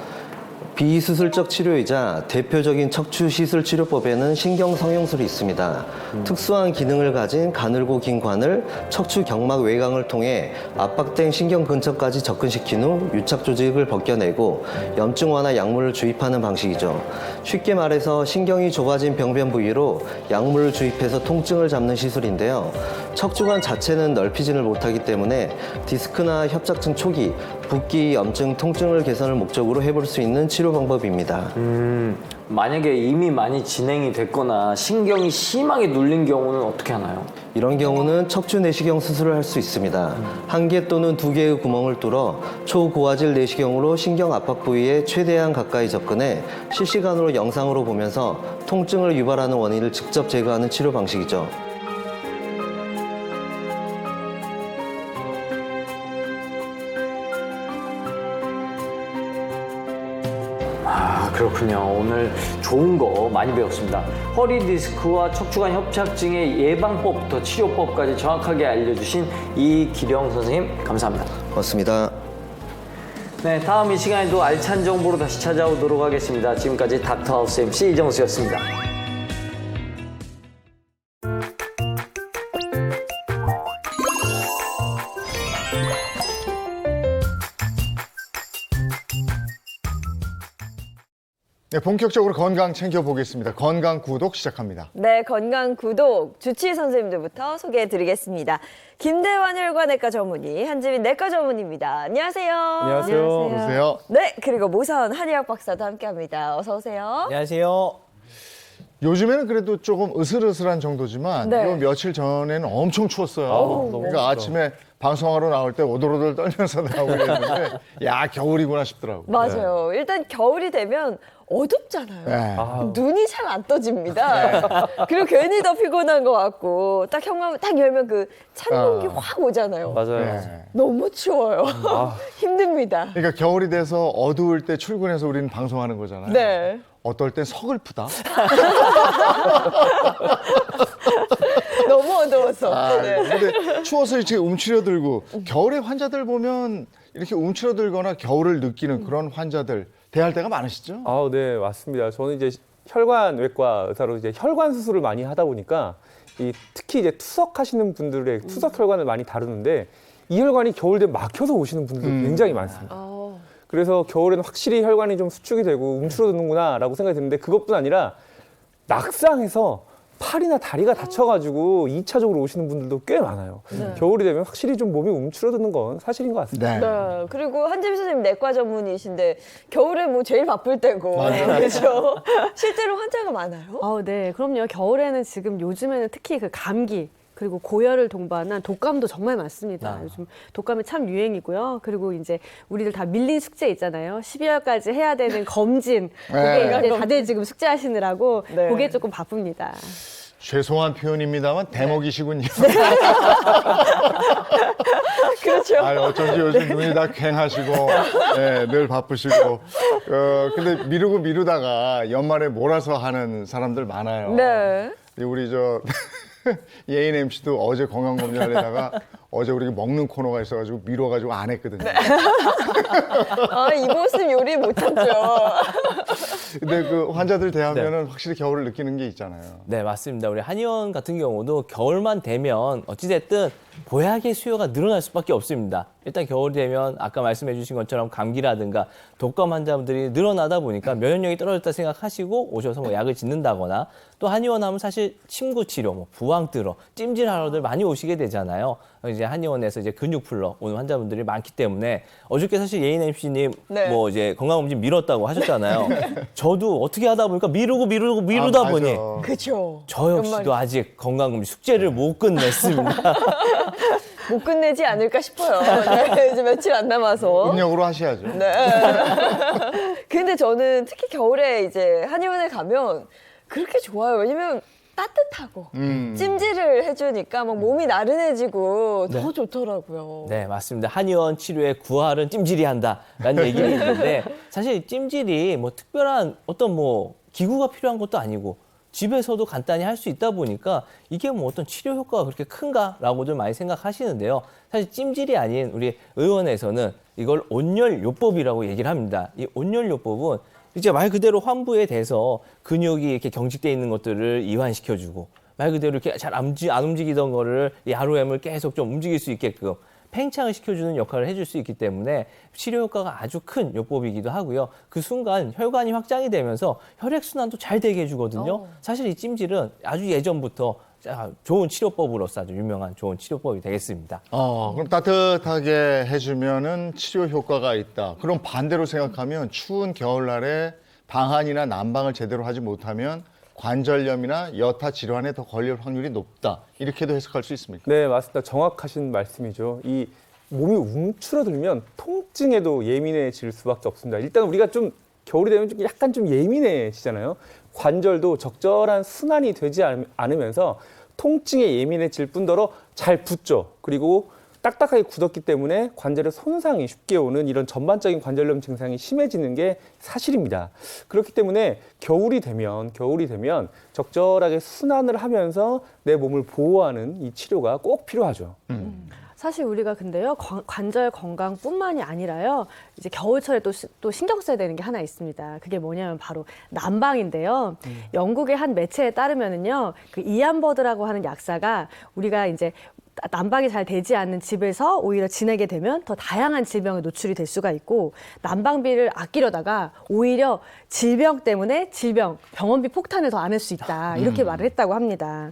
비수술적 치료이자 대표적인 척추 시술 치료법에는 신경 성형술이 있습니다. 특수한 기능을 가진 가늘고 긴 관을 척추 경막 외곽을 통해 압박된 신경 근처까지 접근시킨 후 유착 조직을 벗겨내고 염증 완화 약물을 주입하는 방식이죠. 쉽게 말해서 신경이 좁아진 병변 부위로 약물을 주입해서 통증을 잡는 시술인데요. 척추관 자체는 넓히지를 못하기 때문에 디스크나 협착증 초기, 붓기, 염증, 통증을 개선을 목적으로 해볼 수 있는 치료 방법입니다. 만약에 이미 많이 진행이 됐거나 신경이 심하게 눌린 경우는 어떻게 하나요? 이런 경우는 척추 내시경 수술을 할 수 있습니다. 한 개 또는 두 개의 구멍을 뚫어 초고화질 내시경으로 신경 압박 부위에 최대한 가까이 접근해 실시간으로 영상으로 보면서 통증을 유발하는 원인을 직접 제거하는 치료 방식이죠. 아, 그렇군요. 오늘 좋은 거 많이 배웠습니다. 허리 디스크와 척추관 협착증의 예방법부터 치료법까지 정확하게 알려주신 이기령 선생님, 감사합니다. 맞습니다. 네, 다음 이 시간에도 알찬 정보로 다시 찾아오도록 하겠습니다. 지금까지 닥터하우스 MC 이정수였습니다. 네, 본격적으로 건강 챙겨보겠습니다. 건강 구독 시작합니다. 네, 건강 구독 주치의 선생님들부터 소개해드리겠습니다. 김대환 혈관내과 전문의, 한지민 내과 전문의입니다. 안녕하세요. 안녕하세요. 보세요. 네, 그리고 모선 한의학 박사도 함께합니다. 어서 오세요. 안녕하세요. 요즘에는 그래도 조금 으슬으슬한 정도지만 네. 요 며칠 전에는 엄청 추웠어요. 너무 그러니까 아침에 방송하러 나올 때 오돌오돌 떨면서 나오고 했는데 야, 겨울이구나 싶더라고요. 맞아요. 일단 겨울이 되면 어둡잖아요. 네. 눈이 잘 안 떠집니다. 그리고 괜히 더 피곤한 것 같고 딱 현관문 딱 열면 그 찬 공기 확 오잖아요. 맞아요. 네. 너무 추워요. 힘듭니다. 그러니까 겨울이 돼서 어두울 때 출근해서 우리는 방송하는 거잖아요. 네. 어떨 땐 서글프다. 너무 어두워서. 네. 근데 추워서 이렇게 움츠려들고 겨울에 환자들 보면 이렇게 움츠려들거나 겨울을 느끼는 그런 환자들 대할 때가 많으시죠? 아, 네, 맞습니다. 저는 이제 혈관외과 의사로 이제 혈관 수술을 많이 하다 보니까 특히 이제 투석하시는 분들의 투석 혈관을 많이 다루는데 이 혈관이 겨울 되면 막혀서 오시는 분들도 굉장히 많습니다. 그래서 겨울에는 확실히 혈관이 좀 수축이 되고 움츠러드는구나라고 생각이 드는데 그것뿐 아니라 낙상해서 팔이나 다리가 다쳐가지고 2차적으로 오시는 분들도 꽤 많아요. 겨울이 되면 확실히 좀 몸이 움츠러드는 건 사실인 것 같습니다. 네. 그리고 한지민 선생님 내과 전문의신데 겨울에 뭐 제일 바쁠 때고. 그렇죠. 실제로 환자가 많아요? 네, 그럼요. 겨울에는 지금 요즘에는 특히 그 감기 그리고 고열을 동반한 독감도 정말 많습니다. 요즘 독감이 참 유행이고요. 그리고 이제 우리들 다 밀린 숙제 있잖아요. 12월까지 해야 되는 검진. 그게 네. 이제 다들 지금 숙제하시느라고 네. 그게 조금 바쁩니다. 죄송한 표현입니다만 대목이시군요. 그렇죠. 아, 어쩐지 요즘 눈이 다 괭하시고 네, 늘 바쁘시고 근데 미루다가 연말에 몰아서 하는 사람들 많아요. 네. 우리 예인 MC도 어제 건강검진 하려다가 어제 우리 먹는 코너가 있어가지고 미뤄가지고 안 했거든요. 이 모습 요리 못 참죠. 근데 그 환자들 대하면은 확실히 겨울을 느끼는 게 있잖아요. 네, 맞습니다. 우리 한의원 같은 경우도 겨울만 되면 어찌됐든 보약의 수요가 늘어날 수밖에 없습니다. 일단 겨울이 되면 아까 말씀해 주신 것처럼 감기라든가 독감 환자분들이 늘어나다 보니까 면역력이 떨어졌다 생각하시고 오셔서 뭐 약을 짓는다거나 또 한의원 하면 사실 침구 치료, 뭐 부항 들어, 찜질하러들 많이 오시게 되잖아요. 이제 한의원에서 이제 근육 풀러 오는 환자분들이 많기 때문에 어저께 사실 예인 MC님 네. 뭐 이제 건강검진 미뤘다고 하셨잖아요. 저도 어떻게 하다 보니까 미루다 보니 맞아. 그렇죠. 저 역시도 아직 건강검진 숙제를 못 끝냈습니다. 못 끝내지 않을까 싶어요. 네, 이제 며칠 안 남아서. 음력으로 하셔야죠. 네. 근데 저는 특히 겨울에 이제 한의원에 가면 그렇게 좋아요. 왜냐면 따뜻하고 찜질을 해주니까 막 몸이 나른해지고 더 좋더라고요. 네, 맞습니다. 한의원 치료에 구할은 찜질이 한다라는 얘기가 있는데 사실 찜질이 뭐 특별한 어떤 뭐 기구가 필요한 것도 아니고 집에서도 간단히 할 수 있다 보니까 이게 뭐 어떤 치료 효과가 그렇게 큰가라고들 많이 생각하시는데요. 사실 찜질이 아닌 우리 의원에서는 이걸 온열요법이라고 얘기를 합니다. 이 온열요법은 이제 말 그대로 환부에 대해서 근육이 이렇게 경직돼 있는 것들을 이완시켜주고 말 그대로 이렇게 잘 안 움직이던 거를 이 하루에물 계속 좀 움직일 수 있게끔 팽창을 시켜주는 역할을 해줄 수 있기 때문에 치료 효과가 아주 큰 요법이기도 하고요. 그 순간 혈관이 확장이 되면서 혈액순환도 잘 되게 해주거든요. 사실 이 찜질은 아주 예전부터 좋은 치료법으로서 아주 유명한 좋은 치료법이 되겠습니다. 그럼 따뜻하게 해주면은 치료 효과가 있다. 그럼 반대로 생각하면 추운 겨울날에 방한이나 난방을 제대로 하지 못하면 관절염이나 여타 질환에 더 걸릴 확률이 높다. 이렇게도 해석할 수 있습니까? 네, 맞습니다. 정확하신 말씀이죠. 이 몸이 움츠러들면 통증에도 예민해질 수밖에 없습니다. 일단 우리가 좀 겨울이 되면 좀 약간 좀 예민해지잖아요. 관절도 적절한 순환이 되지 않으면서 통증에 예민해질 뿐더러 잘 붓죠. 그리고 딱딱하게 굳었기 때문에 관절에 손상이 쉽게 오는 이런 전반적인 관절염 증상이 심해지는 게 사실입니다. 그렇기 때문에 겨울이 되면 적절하게 순환을 하면서 내 몸을 보호하는 이 치료가 꼭 필요하죠. 사실 우리가 근데요, 관절 건강뿐만이 아니라요, 이제 겨울철에 또 신경 써야 되는 게 하나 있습니다. 그게 뭐냐면 바로 난방인데요. 영국의 한 매체에 따르면은요, 그 이안버드라고 하는 약사가 우리가 이제 난방이 잘 되지 않는 집에서 오히려 지내게 되면 더 다양한 질병에 노출이 될 수가 있고, 난방비를 아끼려다가 오히려 질병 때문에 병원비 폭탄을 더 안을 수 있다. 이렇게 말을 했다고 합니다.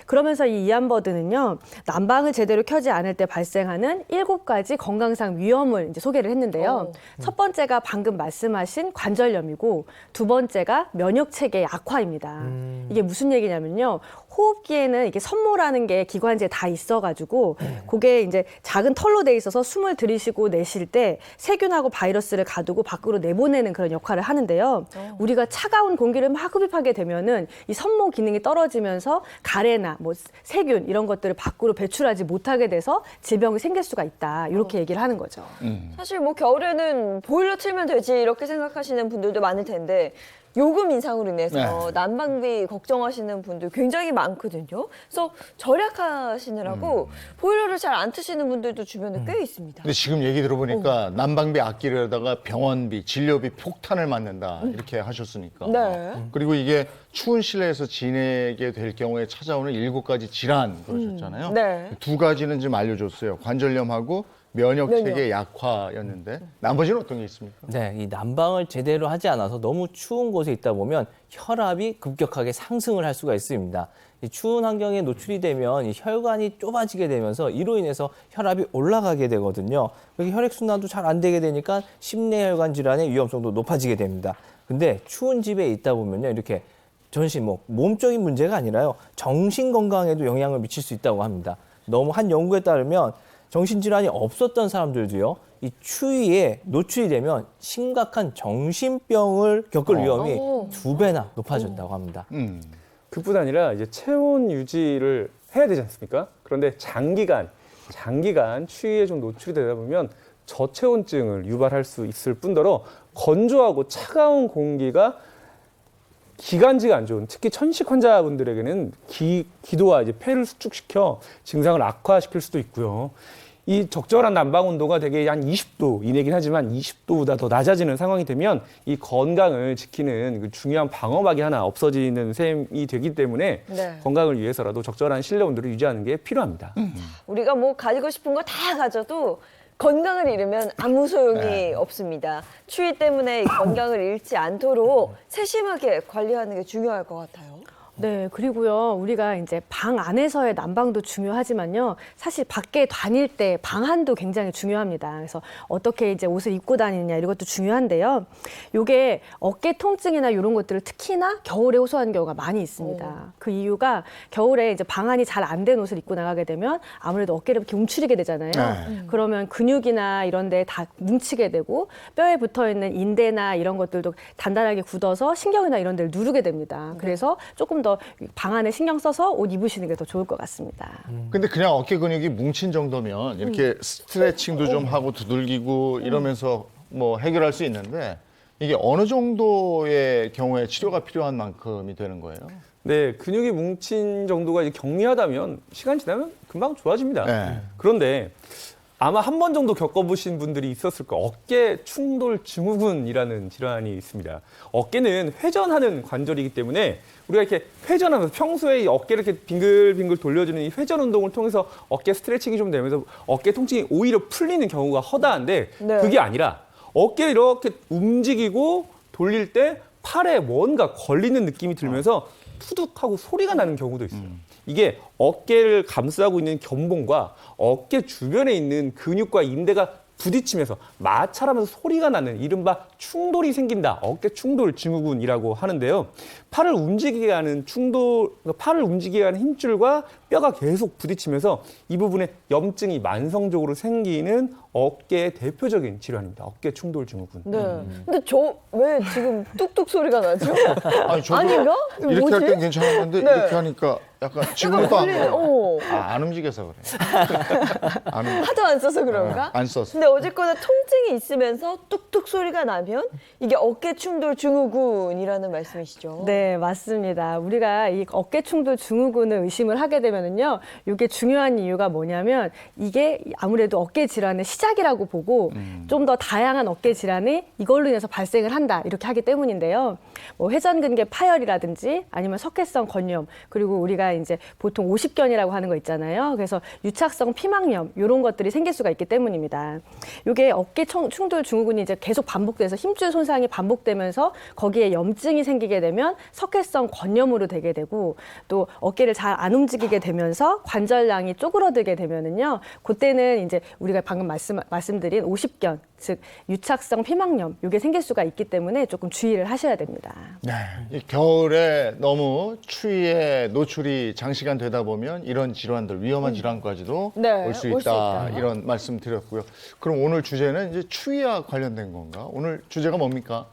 그러면서 이 이안버드는요, 난방을 제대로 켜지 않을 때 발생하는 7가지 건강상 위험을 이제 소개를 했는데요. 첫 번째가 방금 말씀하신 관절염이고, 두 번째가 면역체계 약화입니다. 이게 무슨 얘기냐면요, 호흡기에는 이게 섬모라는 게 기관지에 다 있어가지고, 그게 이제 작은 털로 돼 있어서 숨을 들이쉬고 내쉴 때 세균하고 바이러스를 가두고 밖으로 내보내는 그런 역할을 하는데요. 우리가 차가운 공기를 막 흡입하게 되면은 이 섬모 기능이 떨어지면서 가래나 뭐 세균 이런 것들을 밖으로 배출하지 못하게 돼서 질병이 생길 수가 있다. 이렇게 얘기를 하는 거죠. 사실 뭐 겨울에는 보일러 틀면 되지 이렇게 생각하시는 분들도 많을 텐데 요금 인상으로 인해서 난방비 걱정하시는 분들 굉장히 많거든요. 그래서 절약하시느라고 보일러를 잘 안 트시는 분들도 주변에 꽤 있습니다. 근데 지금 얘기 들어보니까 난방비 아끼려다가 병원비, 진료비 폭탄을 맞는다. 이렇게 하셨으니까. 네. 그리고 이게 추운 실내에서 지내게 될 경우에 찾아오는 7가지 질환 그러셨잖아요. 네. 2가지는 좀 알려줬어요. 관절염하고 면역체계 약화였는데 나머지는 어떤 게 있습니까? 네, 이 난방을 제대로 하지 않아서 너무 추운 곳에 있다 보면 혈압이 급격하게 상승을 할 수가 있습니다. 이 추운 환경에 노출이 되면 이 혈관이 좁아지게 되면서 이로 인해서 혈압이 올라가게 되거든요. 그렇게 혈액순환도 잘 안 되게 되니까 심내혈관 질환의 위험성도 높아지게 됩니다. 근데 추운 집에 있다 보면요, 이렇게 몸적인 문제가 아니라요, 정신 건강에도 영향을 미칠 수 있다고 합니다. 너무 한 연구에 따르면 정신질환이 없었던 사람들도요, 이 추위에 노출이 되면 심각한 정신병을 겪을 위험이 2배나 높아졌다고 합니다. 그뿐 아니라 이제 체온 유지를 해야 되지 않습니까? 그런데 장기간 추위에 좀 노출이 되다 보면 저체온증을 유발할 수 있을 뿐더러 건조하고 차가운 공기가 기관지가 안 좋은, 특히 천식 환자분들에게는 기도와 이제 폐를 수축시켜 증상을 악화시킬 수도 있고요. 이 적절한 난방 온도가 되게 한 20도 이내긴 하지만 20도보다 더 낮아지는 상황이 되면 이 건강을 지키는 그 중요한 방어막이 하나 없어지는 셈이 되기 때문에 건강을 위해서라도 적절한 실내 온도를 유지하는 게 필요합니다. 우리가 뭐 가지고 싶은 거 다 가져도 건강을 잃으면 아무 소용이 없습니다. 추위 때문에 이 건강을 잃지 않도록 세심하게 관리하는 게 중요할 것 같아요. 네, 그리고요, 우리가 이제 방 안에서의 난방도 중요하지만요, 사실 밖에 다닐 때 방한도 굉장히 중요합니다. 그래서 어떻게 이제 옷을 입고 다니느냐 이것도 중요한데요. 요게 어깨 통증이나 이런 것들을 특히나 겨울에 호소하는 경우가 많이 있습니다. 그 이유가 겨울에 이제 방한이 잘 안 된 옷을 입고 나가게 되면 아무래도 어깨를 이렇게 움츠리게 되잖아요. 그러면 근육이나 이런 데 다 뭉치게 되고 뼈에 붙어 있는 인대나 이런 것들도 단단하게 굳어서 신경이나 이런 데를 누르게 됩니다. 그래서 조금 더 방 안에 신경 써서 옷 입으시는 게 더 좋을 것 같습니다. 근데 그냥 어깨 근육이 뭉친 정도면 이렇게 스트레칭도 좀 하고 두들기고 이러면서 뭐 해결할 수 있는데 이게 어느 정도의 경우에 치료가 필요한 만큼이 되는 거예요? 네, 근육이 뭉친 정도가 이제 경미하다면 시간 지나면 금방 좋아집니다. 그런데 아마 한 번 정도 겪어보신 분들이 있었을 거예요. 어깨 충돌 증후군이라는 질환이 있습니다. 어깨는 회전하는 관절이기 때문에 우리가 이렇게 회전하면서 평소에 이 어깨를 이렇게 빙글빙글 돌려주는 이 회전 운동을 통해서 어깨 스트레칭이 좀 되면서 어깨 통증이 오히려 풀리는 경우가 허다한데 네. 그게 아니라 어깨를 이렇게 움직이고 돌릴 때 팔에 뭔가 걸리는 느낌이 들면서 푸둑하고 소리가 나는 경우도 있어요. 이게 어깨를 감싸고 있는 견봉과 어깨 주변에 있는 근육과 인대가 부딪히면서 마찰하면서 소리가 나는 이른바 충돌이 생긴다. 어깨 충돌 증후군이라고 하는데요. 팔을 움직이게 하는 팔을 움직이게 하는 힘줄과 뼈가 계속 부딪히면서 이 부분에 염증이 만성적으로 생기는 어깨의 대표적인 질환입니다. 어깨 충돌 증후군. 네. 근데 저 왜 지금 뚝뚝 소리가 나죠? 아니, 저도 아닌가? 이렇게 뭐지? 할 땐 괜찮았는데 네. 이렇게 하니까 약간 지금부터 안 들리네. 어. 안 움직여서 그래. 하도 안 써서 그런가? 안 썼어. 근데 어쨌거나 통증이 있으면서 뚝뚝 소리가 나면 이게 어깨 충돌 증후군이라는 말씀이시죠? 네, 맞습니다. 우리가 이 어깨 충돌 증후군을 의심을 하게 되면은요, 이게 중요한 이유가 뭐냐면 이게 아무래도 어깨 질환의 시작이라고 보고 좀 더 다양한 어깨 질환이 이걸로 인해서 발생을 한다 이렇게 하기 때문인데요. 뭐 회전근개 파열이라든지 아니면 석회성 건염 그리고 우리가 이제 보통 오십견이라고 하는 거 있잖아요. 그래서 유착성 피막염 이런 것들이 생길 수가 있기 때문입니다. 이게 어깨 충돌 증후군이 이제 계속 반복돼서 힘줄 손상이 반복되면서 거기에 염증이 생기게 되면 석회성 건염으로 되게 되고 또 어깨를 잘 안 움직이게 되면서 관절량이 쪼그러들게 되면은요. 그때는 이제 우리가 방금 말씀드린 오십견 즉 유착성 피막염 이게 생길 수가 있기 때문에 조금 주의를 하셔야 됩니다. 네. 이 겨울에 너무 추위에 노출이 장시간 되다 보면 이런 질환들, 위험한 질환까지도 네, 올 수 올수 있다. 있다. 이런 말씀 드렸고요. 그럼 오늘 주제는 이제 추위와 관련된 건가? 오늘 주제가 뭡니까?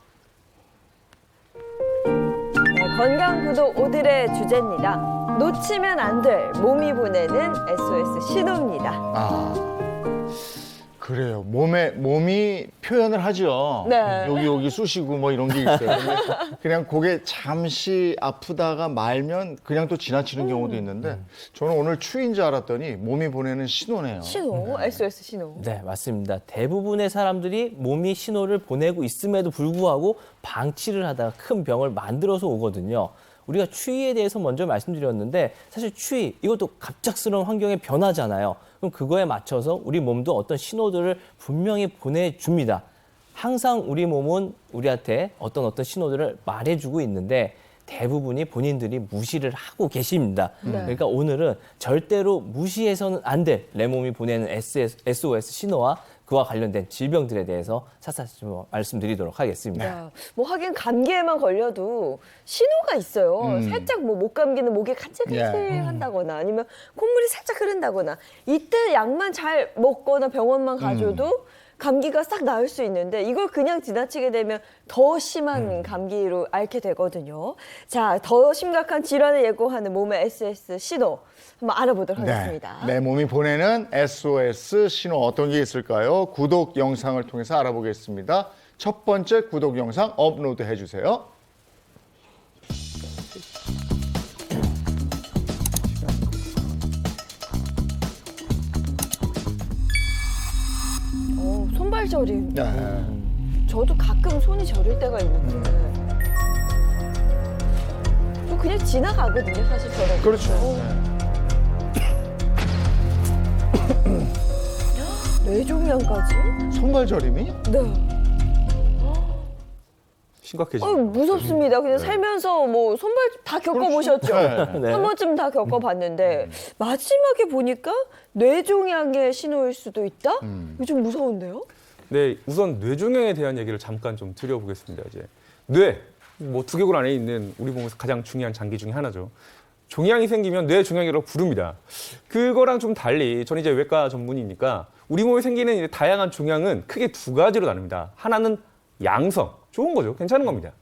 네, 건강구독 오늘의 주제입니다. 놓치면 안 될 몸이 보내는 SOS 신호입니다. 아, 그래요. 몸이 표현을 하죠. 네. 여기 쑤시고 뭐 이런 게 있어요. 근데 그냥 그게 잠시 아프다가 말면 그냥 또 지나치는 경우도 있는데 저는 오늘 추위인 줄 알았더니 몸이 보내는 신호네요. 신호, SOS 신호. 네, 맞습니다. 대부분의 사람들이 몸이 신호를 보내고 있음에도 불구하고 방치를 하다가 큰 병을 만들어서 오거든요. 우리가 추위에 대해서 먼저 말씀드렸는데 사실 추위, 이것도 갑작스러운 환경의 변화잖아요. 그럼 그거에 맞춰서 우리 몸도 어떤 신호들을 분명히 보내줍니다. 항상 우리 몸은 우리한테 어떤 신호들을 말해주고 있는데 대부분이 본인들이 무시를 하고 계십니다. 그러니까 오늘은 절대로 무시해서는 안 될 내 몸이 보내는 SOS 신호와 그와 관련된 질병들에 대해서 차차 좀 말씀드리도록 하겠습니다. 야, 뭐 하긴 감기에만 걸려도 신호가 있어요. 살짝 뭐 목 감기는 목이 간질간질한다거나 아니면 콧물이 살짝 흐른다거나 이때 약만 잘 먹거나 병원만 가줘도 감기가 싹 나을 수 있는데 이걸 그냥 지나치게 되면 더 심한 감기로 앓게 되거든요. 자, 더 심각한 질환을 예고하는 몸의 SOS 신호 한번 알아보도록 하겠습니다. 내 몸이 보내는 SOS 신호 어떤 게 있을까요? 구독 영상을 통해서 알아보겠습니다. 첫 번째 구독 영상 업로드 해주세요. 손발 저림. 네. 저도 가끔 손이 저릴 때가 있는데 저 그냥 지나가거든요, 사실 저는. 그렇죠. 뇌종양까지? 손발 저림이? 네. 심각해집니다. 무섭습니다. 그냥 살면서 뭐 손발 다 겪어보셨죠? 네. 한 번쯤 다 겪어봤는데 마지막에 보니까 뇌종양의 신호일 수도 있다? 이거 좀 무서운데요? 네, 우선 뇌종양에 대한 얘기를 잠깐 좀 드려보겠습니다. 이제 뇌, 뭐 두개골 안에 있는 우리 몸에서 가장 중요한 장기 중에 하나죠. 종양이 생기면 뇌종양이라고 부릅니다. 그거랑 좀 달리 저는 이제 외과 전문이니까 우리 몸에 생기는 이제 다양한 종양은 크게 두 가지로 나눕니다. 하나는 양성, 좋은 거죠. 괜찮은 겁니다.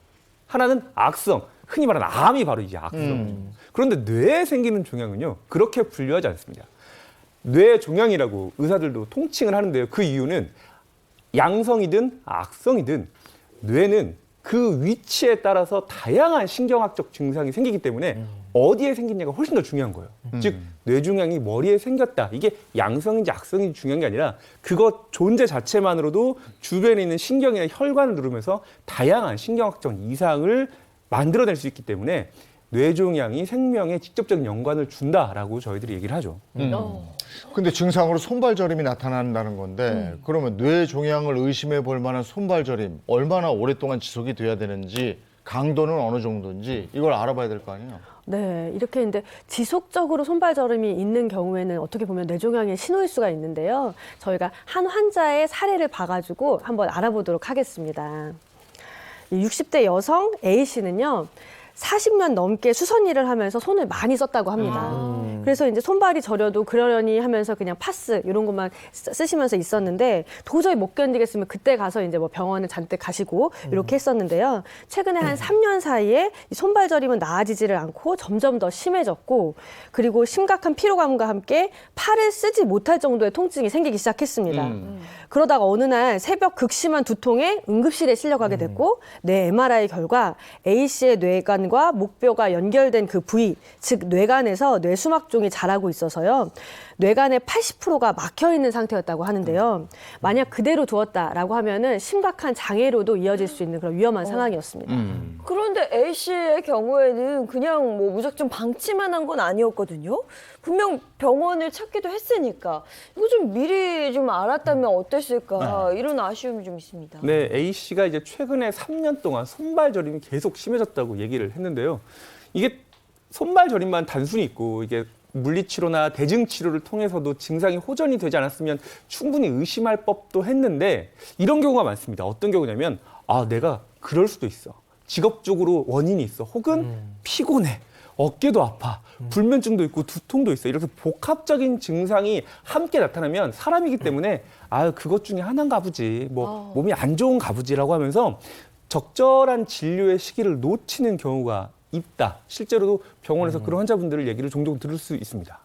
하나는 악성, 흔히 말하는 암이 바로 이제 악성이죠. 그런데 뇌에 생기는 종양은요, 그렇게 분류하지 않습니다. 뇌 종양이라고 의사들도 통칭을 하는데요. 그 이유는 양성이든 악성이든 뇌는 그 위치에 따라서 다양한 신경학적 증상이 생기기 때문에 어디에 생기냐가 훨씬 더 중요한 거예요. 즉 뇌종양이 머리에 생겼다. 이게 양성인지 악성인지 중요한 게 아니라 그것 존재 자체만으로도 주변에 있는 신경이나 혈관을 누르면서 다양한 신경학적 이상을 만들어낼 수 있기 때문에 뇌종양이 생명에 직접적인 연관을 준다라고 저희들이 얘기를 하죠. 근데 증상으로 손발저림이 나타난다는 건데 그러면 뇌종양을 의심해 볼 만한 손발저림 얼마나 오랫동안 지속이 돼야 되는지 강도는 어느 정도인지 이걸 알아봐야 될 거 아니에요? 네, 이렇게 이제 지속적으로 손발저림이 있는 경우에는 어떻게 보면 뇌종양의 신호일 수가 있는데요. 저희가 한 환자의 사례를 봐가지고 한번 알아보도록 하겠습니다. 60대 여성 A 씨는요. 40년 넘게 수선 일을 하면서 손을 많이 썼다고 합니다. 그래서 이제 손발이 저려도 그러려니 하면서 그냥 파스 이런 것만 쓰시면서 있었는데 도저히 못 견디겠으면 그때 가서 이제 뭐 병원을 잔뜩 가시고 이렇게 했었는데요. 최근에 한 3년 사이에 이 손발저림은 나아지지를 않고 점점 더 심해졌고 그리고 심각한 피로감과 함께 팔을 쓰지 못할 정도의 통증이 생기기 시작했습니다. 그러다가 어느 날 새벽 극심한 두통에 응급실에 실려가게 됐고 뇌 MRI 결과 A 씨의 뇌관과 목뼈가 연결된 그 부위, 즉 뇌관에서 뇌수막종이 자라고 있어서요. 뇌관의 80%가 막혀 있는 상태였다고 하는데요. 만약 그대로 두었다라고 하면은 심각한 장애로도 이어질 수 있는 그런 위험한 상황이었습니다. 그런데 A 씨의 경우에는 그냥 뭐 무작정 방치만 한 건 아니었거든요. 분명 병원을 찾기도 했으니까 이거 좀 미리 좀 알았다면 어땠을까 이런 아쉬움이 좀 있습니다. 네, A 씨가 이제 최근에 3년 동안 손발저림이 계속 심해졌다고 얘기를 했는데요. 이게 손발저림만 단순히 있고 이게 물리치료나 대증치료를 통해서도 증상이 호전이 되지 않았으면 충분히 의심할 법도 했는데 이런 경우가 많습니다. 어떤 경우냐면 내가 그럴 수도 있어. 직업적으로 원인이 있어. 혹은 피곤해. 어깨도 아파. 불면증도 있고 두통도 있어. 이렇게 복합적인 증상이 함께 나타나면 사람이기 때문에 그것 중에 하나인가 보지. 뭐 몸이 안 좋은가 보지라고 하면서 적절한 진료의 시기를 놓치는 경우가 있다. 실제로도 병원에서 그런 환자분들의 얘기를 종종 들을 수 있습니다.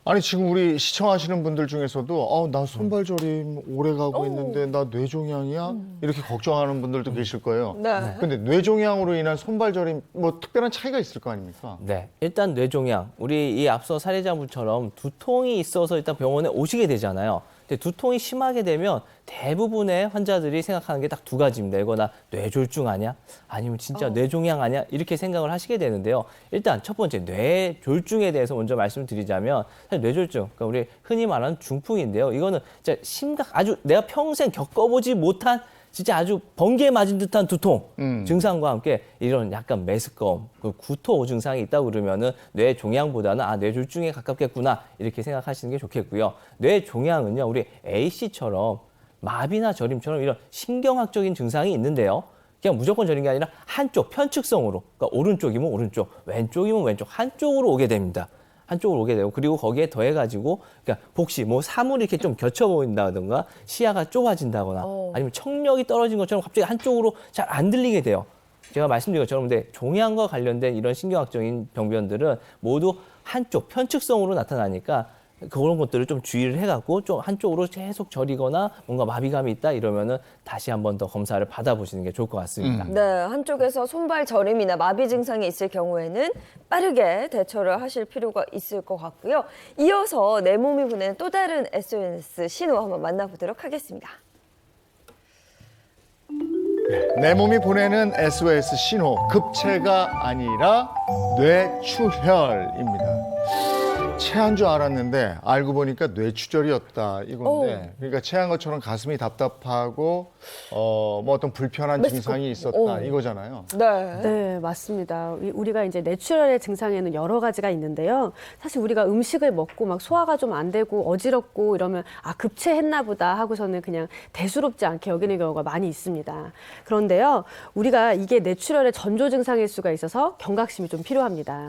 아니 지금 우리 시청하시는 분들 중에서도 나 손발저림 오래 가고 있는데 나 뇌종양이야? 이렇게 걱정하는 분들도 계실 거예요. 네. 근데 뇌종양으로 인한 손발저림 뭐 특별한 차이가 있을 거 아닙니까? 네, 일단 뇌종양, 우리 이 앞서 사례자분처럼 두통이 있어서 일단 병원에 오시게 되잖아요. 근데 두통이 심하게 되면 대부분의 환자들이 생각하는 게 딱 두 가지입니다. 이거나 뇌졸중 아니야? 아니면 진짜 뇌종양 아니야? 이렇게 생각을 하시게 되는데요. 일단 첫 번째 뇌졸중에 대해서 먼저 말씀을 드리자면 사실 뇌졸중, 그러니까 우리 흔히 말하는 중풍인데요. 이거는 진짜 아주 내가 평생 겪어보지 못한 진짜 아주 번개 맞은 듯한 두통 증상과 함께 이런 약간 메스꺼움, 그 구토 증상이 있다고 그러면은 뇌종양보다는 뇌졸중에 가깝겠구나 이렇게 생각하시는 게 좋겠고요. 뇌종양은요, 우리 A 씨처럼 마비나 저림처럼 이런 신경학적인 증상이 있는데요. 그냥 무조건 저린 게 아니라 한쪽 편측성으로, 그러니까 오른쪽이면 오른쪽, 왼쪽이면 왼쪽 한쪽으로 오게 됩니다. 한쪽으로 오게 되고 그리고 거기에 더해가지고 그러니까 복시 뭐 사물이 이렇게 좀 겹쳐 보인다든가 시야가 좁아진다거나 아니면 청력이 떨어진 것처럼 갑자기 한쪽으로 잘 안 들리게 돼요. 제가 말씀드린 것처럼 근데 종양과 관련된 이런 신경학적인 병변들은 모두 한쪽 편측성으로 나타나니까 그런 것들을 좀 주의를 해갖고 좀 한쪽으로 계속 저리거나 뭔가 마비감이 있다 이러면은 다시 한 번 더 검사를 받아보시는 게 좋을 것 같습니다. 네, 한쪽에서 손발 저림이나 마비 증상이 있을 경우에는 빠르게 대처를 하실 필요가 있을 것 같고요. 이어서 내 몸이 보내는 또 다른 SOS 신호 한번 만나보도록 하겠습니다. 내 몸이 보내는 SOS 신호, 급체가 아니라 뇌출혈입니다. 체한 줄 알았는데 알고 보니까 뇌출혈이었다 이건데 그러니까 체한 것처럼 가슴이 답답하고 뭐 어떤 불편한 증상이 있었다 이거잖아요. 네, 맞습니다. 우리가 이제 뇌출혈의 증상에는 여러 가지가 있는데요. 사실 우리가 음식을 먹고 막 소화가 좀 안 되고 어지럽고 이러면 급체했나 보다 하고서는 그냥 대수롭지 않게 여기는 경우가 많이 있습니다. 그런데요, 우리가 이게 뇌출혈의 전조 증상일 수가 있어서 경각심이 좀 필요합니다.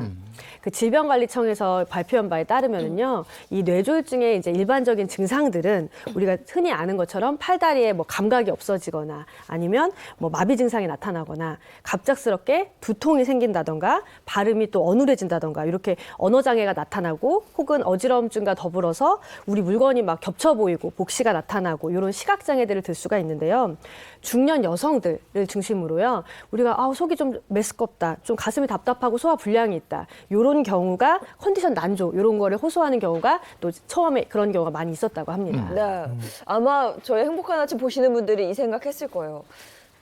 그 질병관리청에서 발표한 바 결과에 따르면은요, 이 뇌졸중의 이제 일반적인 증상들은 우리가 흔히 아는 것처럼 팔다리에 뭐 감각이 없어지거나 아니면 뭐 마비 증상이 나타나거나 갑작스럽게 두통이 생긴다던가 발음이 또 어눌해진다던가 이렇게 언어 장애가 나타나고 혹은 어지러움증과 더불어서 우리 물건이 막 겹쳐 보이고 복시가 나타나고 이런 시각 장애들을 들 수가 있는데요. 중년 여성들을 중심으로요. 우리가 속이 좀 메스껍다, 좀 가슴이 답답하고 소화 불량이 있다. 이런 경우가 컨디션 난조 이런 거를 호소하는 경우가 또 처음에 그런 경우가 많이 있었다고 합니다. 네. 아마 저희 행복한 아침 보시는 분들이 이 생각했을 거예요.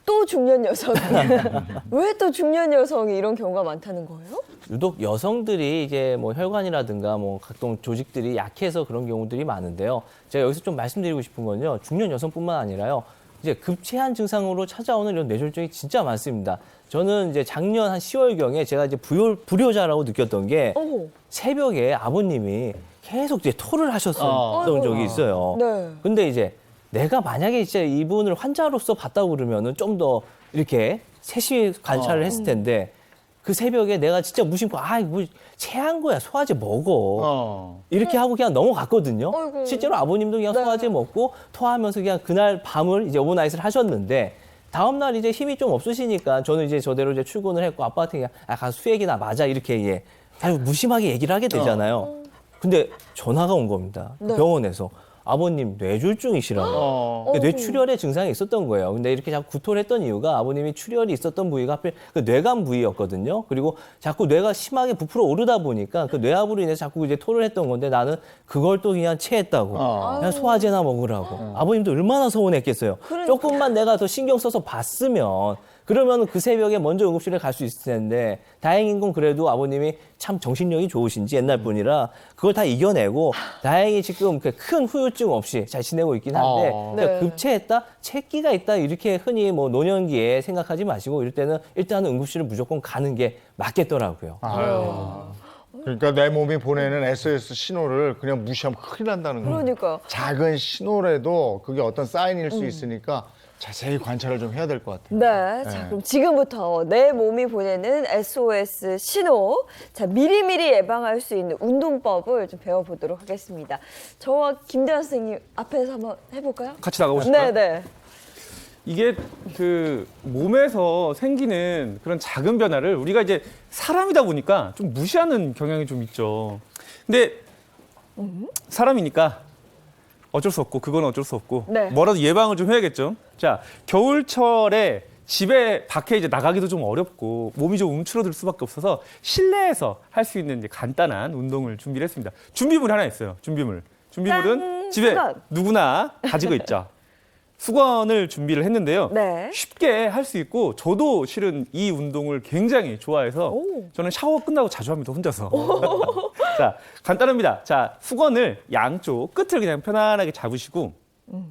또 중년 여성이 왜 또 중년 여성이 이런 경우가 많다는 거예요? 유독 여성들이 이제 뭐 혈관이라든가 뭐 각종 조직들이 약해서 그런 경우들이 많은데요. 제가 여기서 좀 말씀드리고 싶은 건요. 중년 여성뿐만 아니라요. 이제 급체한 증상으로 찾아오는 이런 뇌졸중이 진짜 많습니다. 저는 이제 작년 한 10월경에 제가 이제 불효자라고 느꼈던 게 새벽에 아버님이 계속 이제 토를 하셨었던 적이 있어요. 네. 근데 이제 내가 만약에 진짜 이분을 환자로서 봤다고 그러면은 좀 더 이렇게 세심히 관찰을 했을 텐데 그 새벽에 내가 진짜 무심코 뭐 체한 거야 소화제 먹어 이렇게 하고 그냥 넘어갔거든요. 어이구. 실제로 아버님도 그냥 소화제 먹고 토하면서 그냥 그날 밤을 이제 오버나잇을 하셨는데 다음 날 이제 힘이 좀 없으시니까 저는 이제 저대로 이제 출근을 했고 아빠한테 그냥 가서 수액이나 맞아 이렇게 아주 무심하게 얘기를 하게 되잖아요. 근데 전화가 온 겁니다. 네. 병원에서. 아버님 뇌졸중이시라고. 뇌출혈의 증상이 있었던 거예요. 근데 이렇게 자꾸 구토를 했던 이유가 아버님이 출혈이 있었던 부위가 하필 그 뇌간 부위였거든요. 그리고 자꾸 뇌가 심하게 부풀어 오르다 보니까 그 뇌압으로 인해서 자꾸 이제 토를 했던 건데 나는 그걸 또 그냥 체했다고. 그냥 소화제나 먹으라고. 아버님도 얼마나 서운했겠어요. 조금만 내가 더 신경 써서 봤으면 그러면 그 새벽에 먼저 응급실에 갈 수 있을 텐데 다행인 건 그래도 아버님이 참 정신력이 좋으신지 옛날 분이라 그걸 다 이겨내고 다행히 지금 큰 후유증 없이 잘 지내고 있긴 한데 네. 급체했다, 체기가 있다 이렇게 흔히 뭐 노년기에 생각하지 마시고 이럴 때는 일단은 응급실을 무조건 가는 게 맞겠더라고요. 그러니까 내 몸이 보내는 SOS 신호를 그냥 무시하면 큰일 난다는 거예요. 그러니까요. 작은 신호라도 그게 어떤 사인일 수 있으니까 자세히 관찰을 좀 해야 될 것 같아요. 네. 자, 그럼 지금부터 내 몸이 보내는 SOS 신호, 자, 미리미리 예방할 수 있는 운동법을 좀 배워보도록 하겠습니다. 저와 김대환 선생님 앞에서 한번 해볼까요? 같이 나가보실까요? 네네. 이게 그 몸에서 생기는 그런 작은 변화를 우리가 이제 사람이다 보니까 좀 무시하는 경향이 좀 있죠. 근데 사람이니까 어쩔 수 없고 그건 어쩔 수 없고 네. 뭐라도 예방을 좀 해야겠죠. 자, 겨울철에 집에 밖에 이제 나가기도 좀 어렵고 몸이 좀 움츠러들 수밖에 없어서 실내에서 할 수 있는 이제 간단한 운동을 준비를 했습니다. 준비물 하나 있어요. 준비물은 짠! 집에 수건. 누구나 가지고 있죠. 수건을 준비를 했는데요. 네. 쉽게 할 수 있고 저도 실은 이 운동을 굉장히 좋아해서 저는 샤워 끝나고 자주 합니다. 혼자서. 자, 간단합니다. 자, 수건을 양쪽 끝을 그냥 편안하게 잡으시고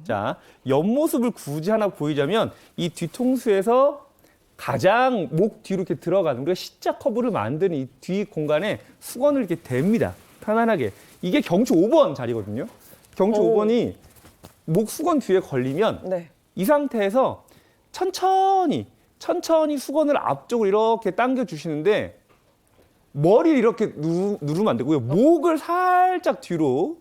자, 옆모습을 굳이 하나 보이자면 이 뒤통수에서 가장 목 뒤로 이렇게 들어가는 우리가 C자 커브를 만드는 이 뒤 공간에 수건을 이렇게 댑니다. 편안하게. 이게 경추 5번 자리거든요. 경추 5번이 목 수건 뒤에 걸리면 네. 이 상태에서 천천히 수건을 앞쪽으로 이렇게 당겨 주시는데 머리를 이렇게 누르면 안 되고요. 목을 살짝 뒤로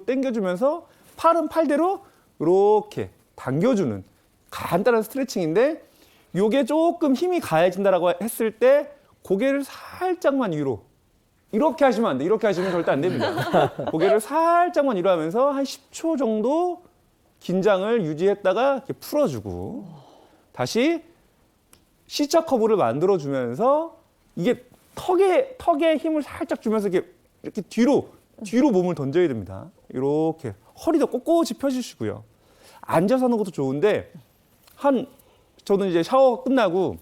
당겨주면서 팔은 팔대로 이렇게 당겨주는 간단한 스트레칭인데 이게 조금 힘이 가해진다라고 했을 때 고개를 살짝만 위로 이렇게 하시면 안 돼. 이렇게 하시면 절대 안 됩니다. 고개를 살짝만 위로 하면서 한 10초 정도 긴장을 유지했다가 이렇게 풀어주고 다시 C자 커브를 만들어주면서 이게 턱에 힘을 살짝 주면서 이렇게 뒤로 몸을 던져야 됩니다. 이렇게 허리도 꼿꼿이 펴주시고요. 앉아서 하는 것도 좋은데 저는 이제 샤워 끝나고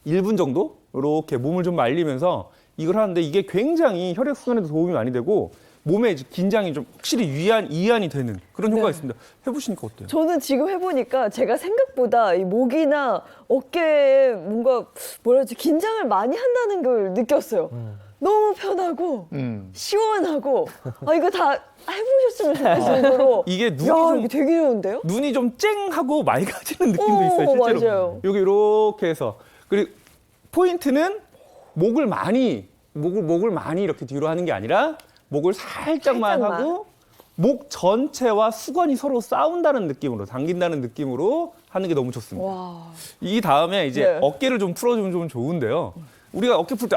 1분 정도 이렇게 몸을 좀 말리면서 이걸 하는데 이게 굉장히 혈액순환에도 도움이 많이 되고 몸에 이제 긴장이 좀 확실히 이완이 되는 그런 효과가 있습니다. 해보시니까 어때요? 저는 지금 해보니까 제가 생각보다 이 목이나 어깨에 뭔가 긴장을 많이 한다는 걸 느꼈어요. 너무 편하고 시원하고 이거 다 해보셨으면 좋겠을 정도로 이게 눈이 이게 되게 좋은데요? 눈이 좀 쨍하고 맑아지는 느낌도 있어요. 실제로. 맞아요. 여기 이렇게 해서 그리고 포인트는 목을 많이 목을 많이 이렇게 뒤로 하는 게 아니라 목을 살짝만 하고 목 전체와 수건이 서로 싸운다는 느낌으로, 당긴다는 느낌으로 하는 게 너무 좋습니다. 와. 이 다음에 이제 네. 어깨를 좀 풀어주면 좀 좋은데요. 우리가 어깨 풀 때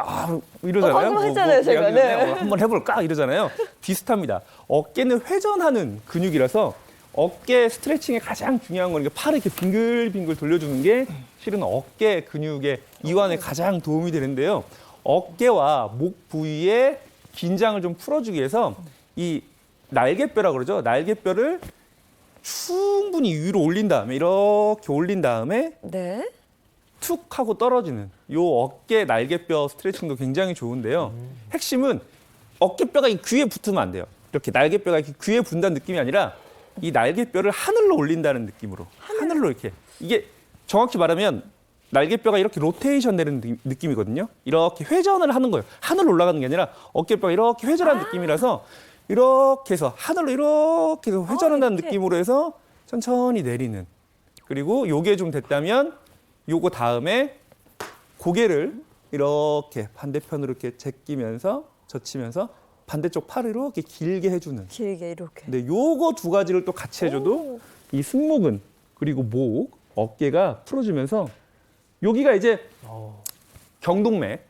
이러잖아요. 방금 했잖아요, 제가. 네. 한번 해볼까 이러잖아요. 비슷합니다. 어깨는 회전하는 근육이라서 어깨 스트레칭에 가장 중요한 건 팔을 이렇게 빙글빙글 돌려주는 게 실은 어깨 근육의 이완에 가장 도움이 되는데요. 어깨와 목 부위의 긴장을 좀 풀어주기 위해서 이 날개뼈라고 그러죠. 날개뼈를 충분히 위로 올린 다음에 이렇게 올린 다음에 네. 툭 하고 떨어지는 요 어깨 날개뼈 스트레칭도 굉장히 좋은데요. 핵심은 어깨뼈가 이 귀에 붙으면 안 돼요. 이렇게 날개뼈가 이렇게 귀에 붙는다는 느낌이 아니라 이 날개뼈를 하늘로 올린다는 느낌으로 하늘로 이렇게 이게 정확히 말하면 날개뼈가 이렇게 로테이션 되는 느낌이거든요. 이렇게 회전을 하는 거예요. 하늘로 올라가는 게 아니라 어깨뼈가 이렇게 회전하는 느낌이라서 이렇게 해서 하늘로 이렇게 해서 회전한다는 느낌으로 해서 천천히 내리는. 그리고 요게 좀 됐다면 요거 다음에 고개를 이렇게 반대편으로 이렇게 제끼면서 젖히면서 반대쪽 팔을 이렇게 길게 해주는. 길게 이렇게. 근데 요거 두 가지를 또 같이 해줘도 이 승모근 그리고 목, 어깨가 풀어주면서 여기가 이제 경동맥,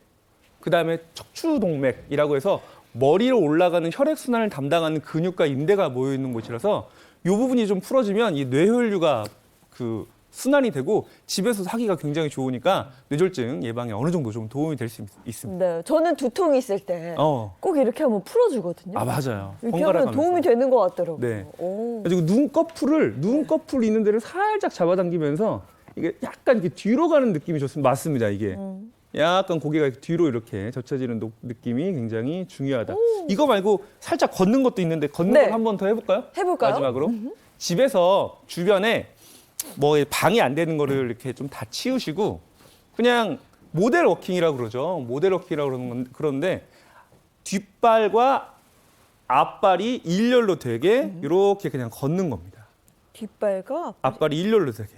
그 다음에 척추동맥이라고 해서 머리로 올라가는 혈액순환을 담당하는 근육과 인대가 모여 있는 곳이라서 이 부분이 좀 풀어지면 이 뇌혈류가 그 순환이 되고 집에서 하기가 굉장히 좋으니까 뇌졸중 예방에 어느 정도 좀 도움이 될 수 있습니다. 네, 저는 두통이 있을 때 꼭 이렇게 한번 풀어주거든요. 아 맞아요. 이렇게 하면 도움이 되는 것 같더라고요. 네. 오. 그리고 눈꺼풀 있는 데를 살짝 잡아당기면서 이게 약간 이렇게 뒤로 가는 느낌이 좋습니다. 맞습니다, 이게. 약간 고개가 이렇게 뒤로 이렇게 젖혀지는 느낌이 굉장히 중요하다. 이거 말고 살짝 걷는 것도 있는데 걷는 네. 걸 한 번 더 해볼까요? 해볼까요? 마지막으로. 집에서 주변에 뭐 방해 안 되는 거를 이렇게 좀 다 치우시고 그냥 모델 워킹이라고 그러죠. 모델 워킹이라고 그러는데 뒷발과 앞발이 일렬로 되게 이렇게 그냥 걷는 겁니다. 뒷발과 앞발이 일렬로 되게.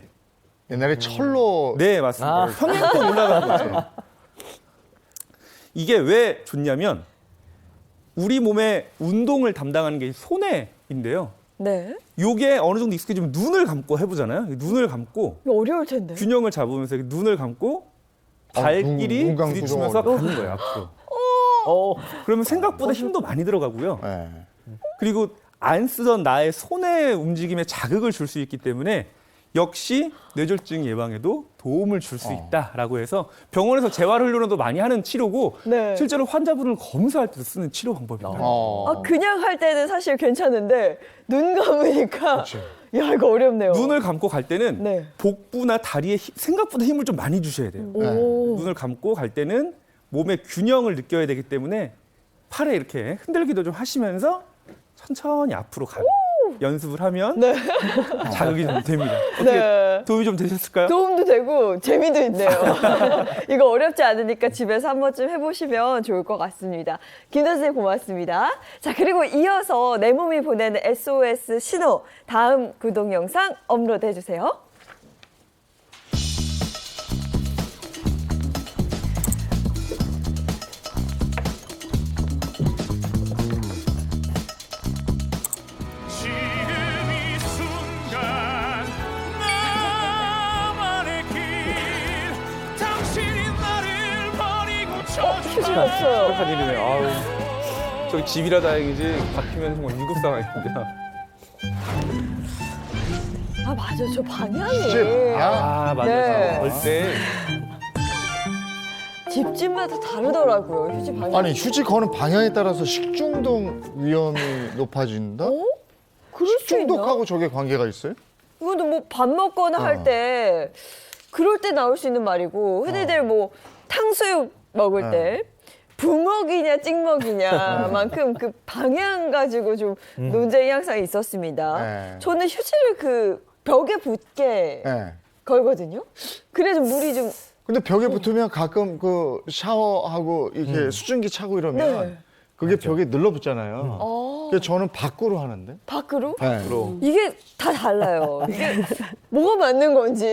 옛날에 철로 네, 맞습니다. 평행권 올라가는 것처럼. 이게 왜 좋냐면 우리 몸의 운동을 담당하는 게 손해인데요. 네. 요게 어느 정도 익숙해지면 눈을 감고 해보잖아요. 눈을 감고 이거 어려울 텐데. 균형을 잡으면서 이렇게 눈을 감고 발길이 눈 감고 부딪히면서 좀 가는 거예요, 앞으로. 그러면 생각보다 힘도 많이 들어가고요. 네. 그리고 안 쓰던 나의 손의 움직임에 자극을 줄 수 있기 때문에 역시 뇌졸중 예방에도 도움을 줄 수 있다라고 해서 병원에서 재활훈련도 많이 하는 치료고 네. 실제로 환자분을 검사할 때도 쓰는 치료 방법입니다. 아, 그냥 할 때는 사실 괜찮은데 눈 감으니까 야, 이거 어렵네요. 눈을 감고 갈 때는 네. 복부나 다리에 생각보다 힘을 좀 많이 주셔야 돼요. 오. 눈을 감고 갈 때는 몸의 균형을 느껴야 되기 때문에 팔에 이렇게 흔들기도 좀 하시면서 천천히 앞으로 가는 연습을 하면 자극이 좀 됩니다. 어떻게 네. 도움이 좀 되셨을까요? 도움도 되고 재미도 있네요. 이거 어렵지 않으니까 집에서 한 번쯤 해보시면 좋을 것 같습니다. 김 선생님 고맙습니다. 자, 그리고 이어서 내 몸이 보내는 SOS 신호 다음 구독 영상 업로드 해주세요. 지금 이 순간 나만의 길 당신이 나를 버리고 휴지가 없어요. 심각한 일이네요. 아우, 저기 집이라 다행이지 바뀌면 정말 위급 상황입니다. 아, 맞아. 저 방향이. 아, 맞아요. 네. 걸 때. 집집마다 다르더라고요. 휴지 방향. 아니 휴지 거는 방향에 따라서 식중독 위험이 높아진다? 그럴 수 있나? 식중독하고 저게 관계가 있어요? 이것도 뭐 밥 먹거나 할 때 그럴 때 나올 수 있는 말이고 흔히들 뭐 탕수육 먹을 때 부먹이냐 찍먹이냐만큼 그 방향 가지고 좀 논쟁이 항상 있었습니다. 네. 저는 휴지를 그 벽에 붙게 네. 걸거든요. 그래서 물이 좀 근데 벽에 붙으면 가끔 그 샤워하고 이렇게 수증기 차고 이러면 네. 그게 벽에 늘러붙잖아요. 근데 저는 밖으로 하는데. 밖으로? 네. 이게 다 달라요. 이게 뭐가 맞는 건지.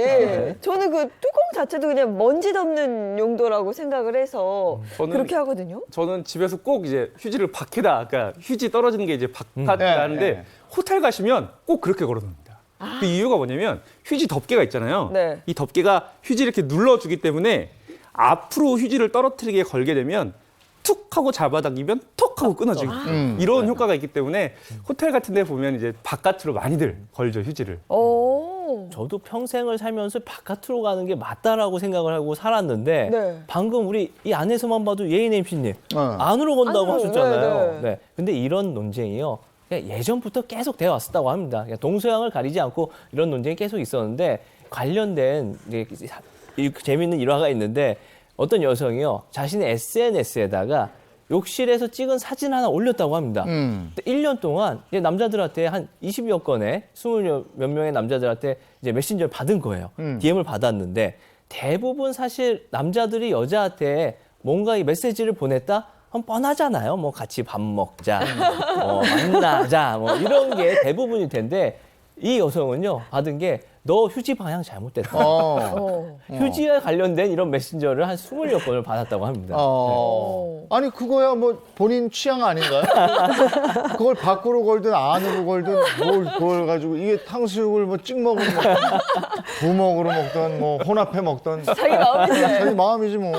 저는 그 뚜껑 자체도 그냥 먼지 덮는 용도라고 생각을 해서 저는- 그렇게 하거든요. 저는 집에서 꼭 이제 휴지를 밖에다, 그러니까 휴지 떨어지는 게 이제 바깥에 네, 하는데 네. 호텔 가시면 꼭 그렇게 걸어놓습니다. 그 이유가 뭐냐면 휴지 덮개가 있잖아요. 네. 이 덮개가 휴지 이렇게 눌러주기 때문에 앞으로 휴지를 떨어뜨리게 걸게 되면 툭 하고 잡아당기면 톡 하고 끊어지고 이런 효과가 있기 때문에 호텔 같은 데 보면 이제 바깥으로 많이들 걸죠, 휴지를. 오. 저도 평생을 살면서 바깥으로 가는 게 맞다라고 생각을 하고 살았는데 네. 방금 우리 이 안에서만 봐도 예인 MC님 어. 안으로 건다고 안으로, 하셨잖아요. 네, 네. 근데 이런 논쟁이요. 그냥 예전부터 계속 되어 왔었다고 합니다. 그냥 동서양을 가리지 않고 이런 논쟁이 계속 있었는데 관련된 재미있는 일화가 있는데 어떤 여성이요. 자신의 SNS에다가 욕실에서 찍은 사진 하나 올렸다고 합니다. 1년 동안 이제 남자들한테 한 20여 건의 20몇 명의 남자들한테 이제 메신저를 받은 거예요. DM을 받았는데 대부분 사실 남자들이 여자한테 뭔가 이 메시지를 보냈다? 그럼 뻔하잖아요. 뭐 같이 밥 먹자, 만나자, 뭐 이런 게 대부분일 텐데 이 여성은요 받은 게 너 휴지 방향 잘못됐다. 휴지와 관련된 이런 메신저를 한 20여 건을 받았다고 합니다. 아니 그거야 뭐 본인 취향 아닌가요? 그걸 밖으로 걸든 안으로 걸든 뭘 그걸 가지고 이게 탕수육을 뭐 찍먹으로 먹든 부먹으로 먹든 뭐 혼합해 먹든 자기 마음이지. 자기 마음이지 뭐.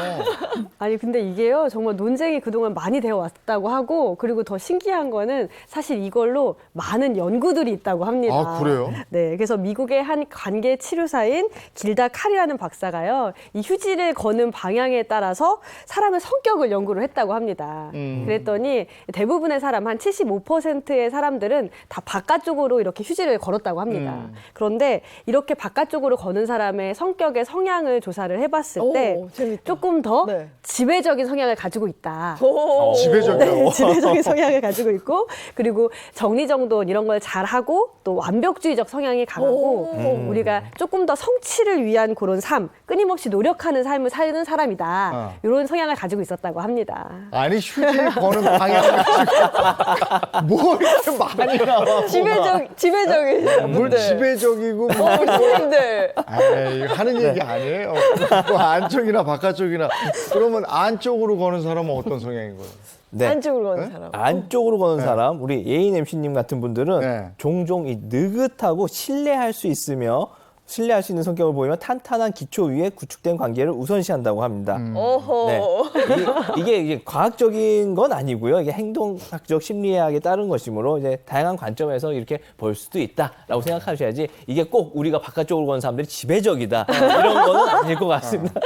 아니 근데 이게요 정말 논쟁이 그동안 많이 되어 왔다고 하고 그리고 더 신기한 거는 사실 이걸로 많은 연구들이 있다고 합니다. 아, 그래요? 네, 그래서 미국의 한 관계 치료사인 길다 칼이라는 박사가요 이 휴지를 거는 방향에 따라서 사람의 성격을 연구를 했다고 합니다. 그랬더니 대부분의 사람 한 75%의 사람들은 다 바깥쪽으로 이렇게 휴지를 걸었다고 합니다. 그런데 이렇게 바깥쪽으로 거는 사람의 성격의 성향을 조사를 해봤을 때 재밌다. 조금 더 네. 지배적인 성향을 가지고 있다. 오. 지배적이라고. 네, 지배적인 성향을 가지고 있고 그리고 정리정돈 이런 걸 잘하고 또 완벽주의적 성향이 강하고 우리가 조금 더 성취를 위한 그런 삶, 끊임없이 노력하는 삶을 사는 사람이다. 이런 성향을 가지고 있었다고 합니다. 아니 휴지를 거는 방향을 가지고 뭐 이렇게 많이 나와. 지배적인. 뭘 지배적이고 뭐. 선생님들. 에이, 하는 얘기 아니에요. 뭐 안쪽이나 바깥쪽이나. 그러면 안쪽으로 거는 사람은 어떤 성향인 거예요? 네. 안쪽으로 가는 사람. 안쪽으로 거는 사람, 우리 예인 MC님 같은 분들은 네. 종종 이 느긋하고 신뢰할 수 있으며 신뢰할 수 있는 성격을 보이면 탄탄한 기초 위에 구축된 관계를 우선시한다고 합니다. 오호. 네. 이게 과학적인 건 아니고요. 이게 행동학적 심리학에 따른 것이므로 이제 다양한 관점에서 이렇게 볼 수도 있다라고 생각하셔야지 이게 꼭 우리가 바깥쪽으로 거는 사람들이 지배적이다 이런 거는 아닐 것 같습니다.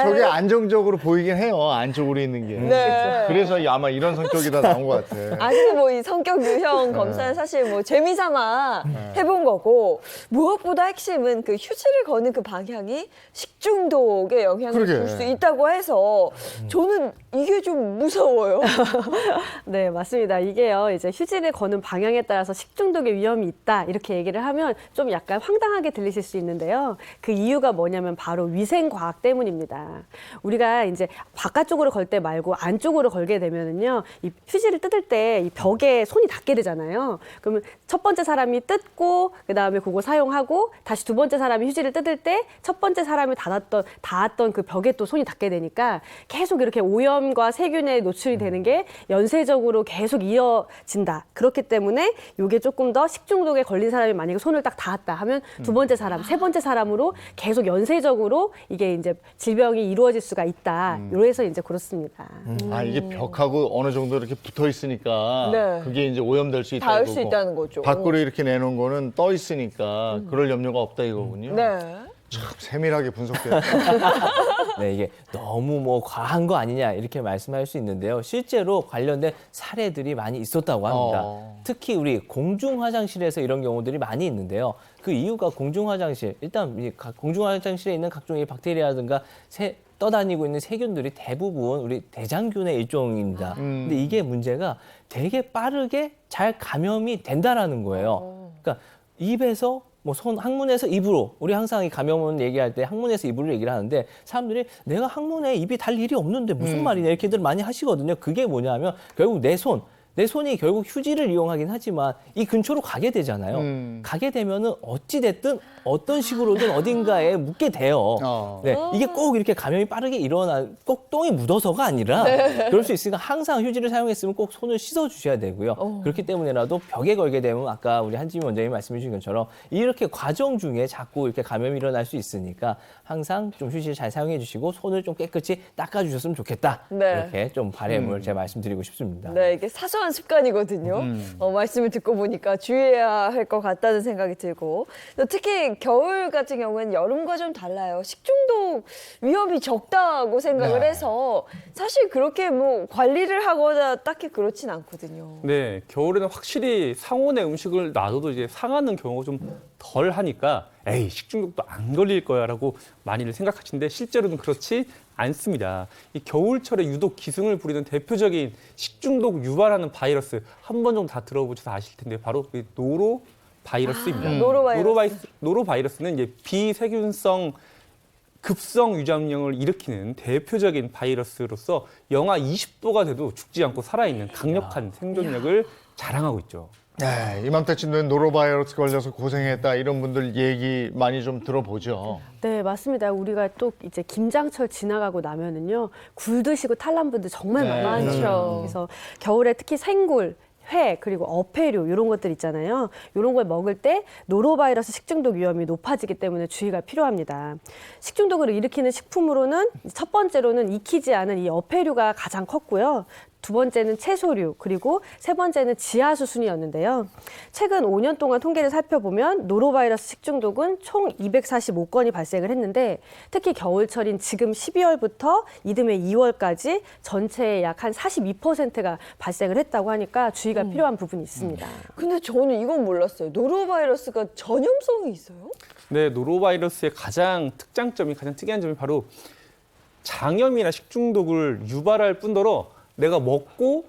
저게 안정적으로 보이긴 해요. 안쪽으로 있는 게. 네. 그래서 아마 이런 성격이 다 나온 것 같아. 근데 뭐 이 성격 유형 검사는 사실 뭐 재미삼아 해본 거고 무엇보다 핵심은 그 휴지를 거는 그 방향이 식중독에 영향을 그러게. 줄 수 있다고 해서 저는 이게 좀 무서워요. 네, 맞습니다. 이게요, 이제 휴지를 거는 방향에 따라서 식중독의 위험이 있다. 이렇게 얘기를 하면 좀 약간 황당하게 들리실 수 있는데요. 그 이유가 뭐냐면 바로 위생과학 때문입니다. 우리가 이제 바깥쪽으로 걸 때 말고 안쪽으로 걸게 되면은요, 이 휴지를 뜯을 때 이 벽에 손이 닿게 되잖아요. 그러면 첫 번째 사람이 뜯고, 그 다음에 그거 사용하고, 다시 두 번째 사람이 휴지를 뜯을 때 첫 번째 사람이 닿았던 그 벽에 또 손이 닿게 되니까 계속 이렇게 오염과 세균에 노출이 되는 게 연쇄적으로 계속 이어진다. 그렇기 때문에 이게 조금 더 식중독에 걸린 사람이 만약에 손을 딱 닿았다 하면 두 번째 사람, 세 번째 사람으로 계속 연쇄적으로 이게 이제 질병이 이루어질 수가 있다. 이래서 이제 그렇습니다. 아 이게 벽하고 어느 정도 이렇게 붙어 있으니까 네. 그게 이제 오염될 수 있다. 닿을 수 있다는 거죠. 밖으로 이렇게 내놓은 거는 떠 있으니까 그럴 염려가 없다 이거군요. 네. 참 세밀하게 분석돼요. 네, 이게 너무 뭐 과한 거 아니냐 이렇게 말씀할 수 있는데요. 실제로 관련된 사례들이 많이 있었다고 합니다. 특히 우리 공중 화장실에서 이런 경우들이 많이 있는데요. 그 이유가 공중 화장실, 일단 이 공중 화장실에 있는 각종의 박테리아라든가 떠다니고 있는 세균들이 대부분 우리 대장균의 일종입니다. 근데 이게 문제가 되게 빠르게 잘 감염이 된다라는 거예요. 그러니까 입에서 뭐 항문에서 입으로, 우리 항상 이 감염은 얘기할 때 항문에서 입으로 얘기를 하는데 사람들이 내가 항문에 입이 달 일이 없는데 무슨 말이냐 이렇게들 많이 하시거든요. 그게 뭐냐면 결국 내 손, 내 손이 결국 휴지를 이용하긴 하지만 이 근처로 가게 되잖아요. 가게 되면은 어찌 됐든 어떤 식으로든 어딘가에 묻게 돼요. 네, 이게 꼭 이렇게 감염이 빠르게 꼭 똥이 묻어서가 아니라 그럴 수 있으니까 항상 휴지를 사용했으면 꼭 손을 씻어 주셔야 되고요. 그렇기 때문에라도 벽에 걸게 되면 아까 우리 한지민 원장님 말씀해 주신 것처럼 이렇게 과정 중에 자꾸 이렇게 감염이 일어날 수 있으니까 항상 좀 휴지를 잘 사용해 주시고 손을 좀 깨끗이 닦아 주셨으면 좋겠다. 네. 이렇게 좀 바람을 제가 말씀드리고 싶습니다. 네, 이게 사소한 습관이거든요. 말씀을 듣고 보니까 주의해야 할 것 같다는 생각이 들고 또 특히 겨울 같은 경우는 여름과 좀 달라요. 식중독 위험이 적다고 생각을 해서 사실 그렇게 뭐 관리를 하거나 딱히 그렇진 않거든요. 네, 겨울에는 확실히 상온의 음식을 놔둬도 이제 상하는 경우가 좀 덜 하니까 에이, 식중독도 안 걸릴 거야라고 많이들 생각하시는데 실제로는 그렇지 않습니다. 이 겨울철에 유독 기승을 부리는 대표적인 식중독 유발하는 바이러스 한 번 정도 다 들어보셔서 아실 텐데 바로 이 노로 바이러스입니다. 노로바이러스는 이제 비세균성 급성 유전염을 일으키는 대표적인 바이러스로서 영하 20도가 돼도 죽지 않고 살아있는 강력한 생존력을 자랑하고 있죠. 네, 이맘때쯤 된 노로바이러스 걸려서 고생했다 이런 분들 얘기 많이 좀 들어보죠. 네, 맞습니다. 우리가 또 이제 김장철 지나가고 나면은요, 굴 드시고 탈난 분들 정말 많죠. 그래서 겨울에 특히 생굴, 회, 그리고 어패류 이런 것들 있잖아요. 이런 걸 먹을 때 노로바이러스 식중독 위험이 높아지기 때문에 주의가 필요합니다. 식중독을 일으키는 식품으로는 첫 번째로는 익히지 않은 이 어패류가 가장 컸고요. 두 번째는 채소류, 그리고 세 번째는 지하수 순이었는데요. 최근 5년 동안 통계를 살펴보면 노로바이러스 식중독은 총 245건이 발생을 했는데 특히 겨울철인 지금 12월부터 이듬해 2월까지 전체의 약 한 42%가 발생을 했다고 하니까 주의가 필요한 부분이 있습니다. 근데 저는 이건 몰랐어요. 노로바이러스가 전염성이 있어요? 네, 노로바이러스의 가장 특이한 점이 바로 장염이나 식중독을 유발할 뿐더러 내가 먹고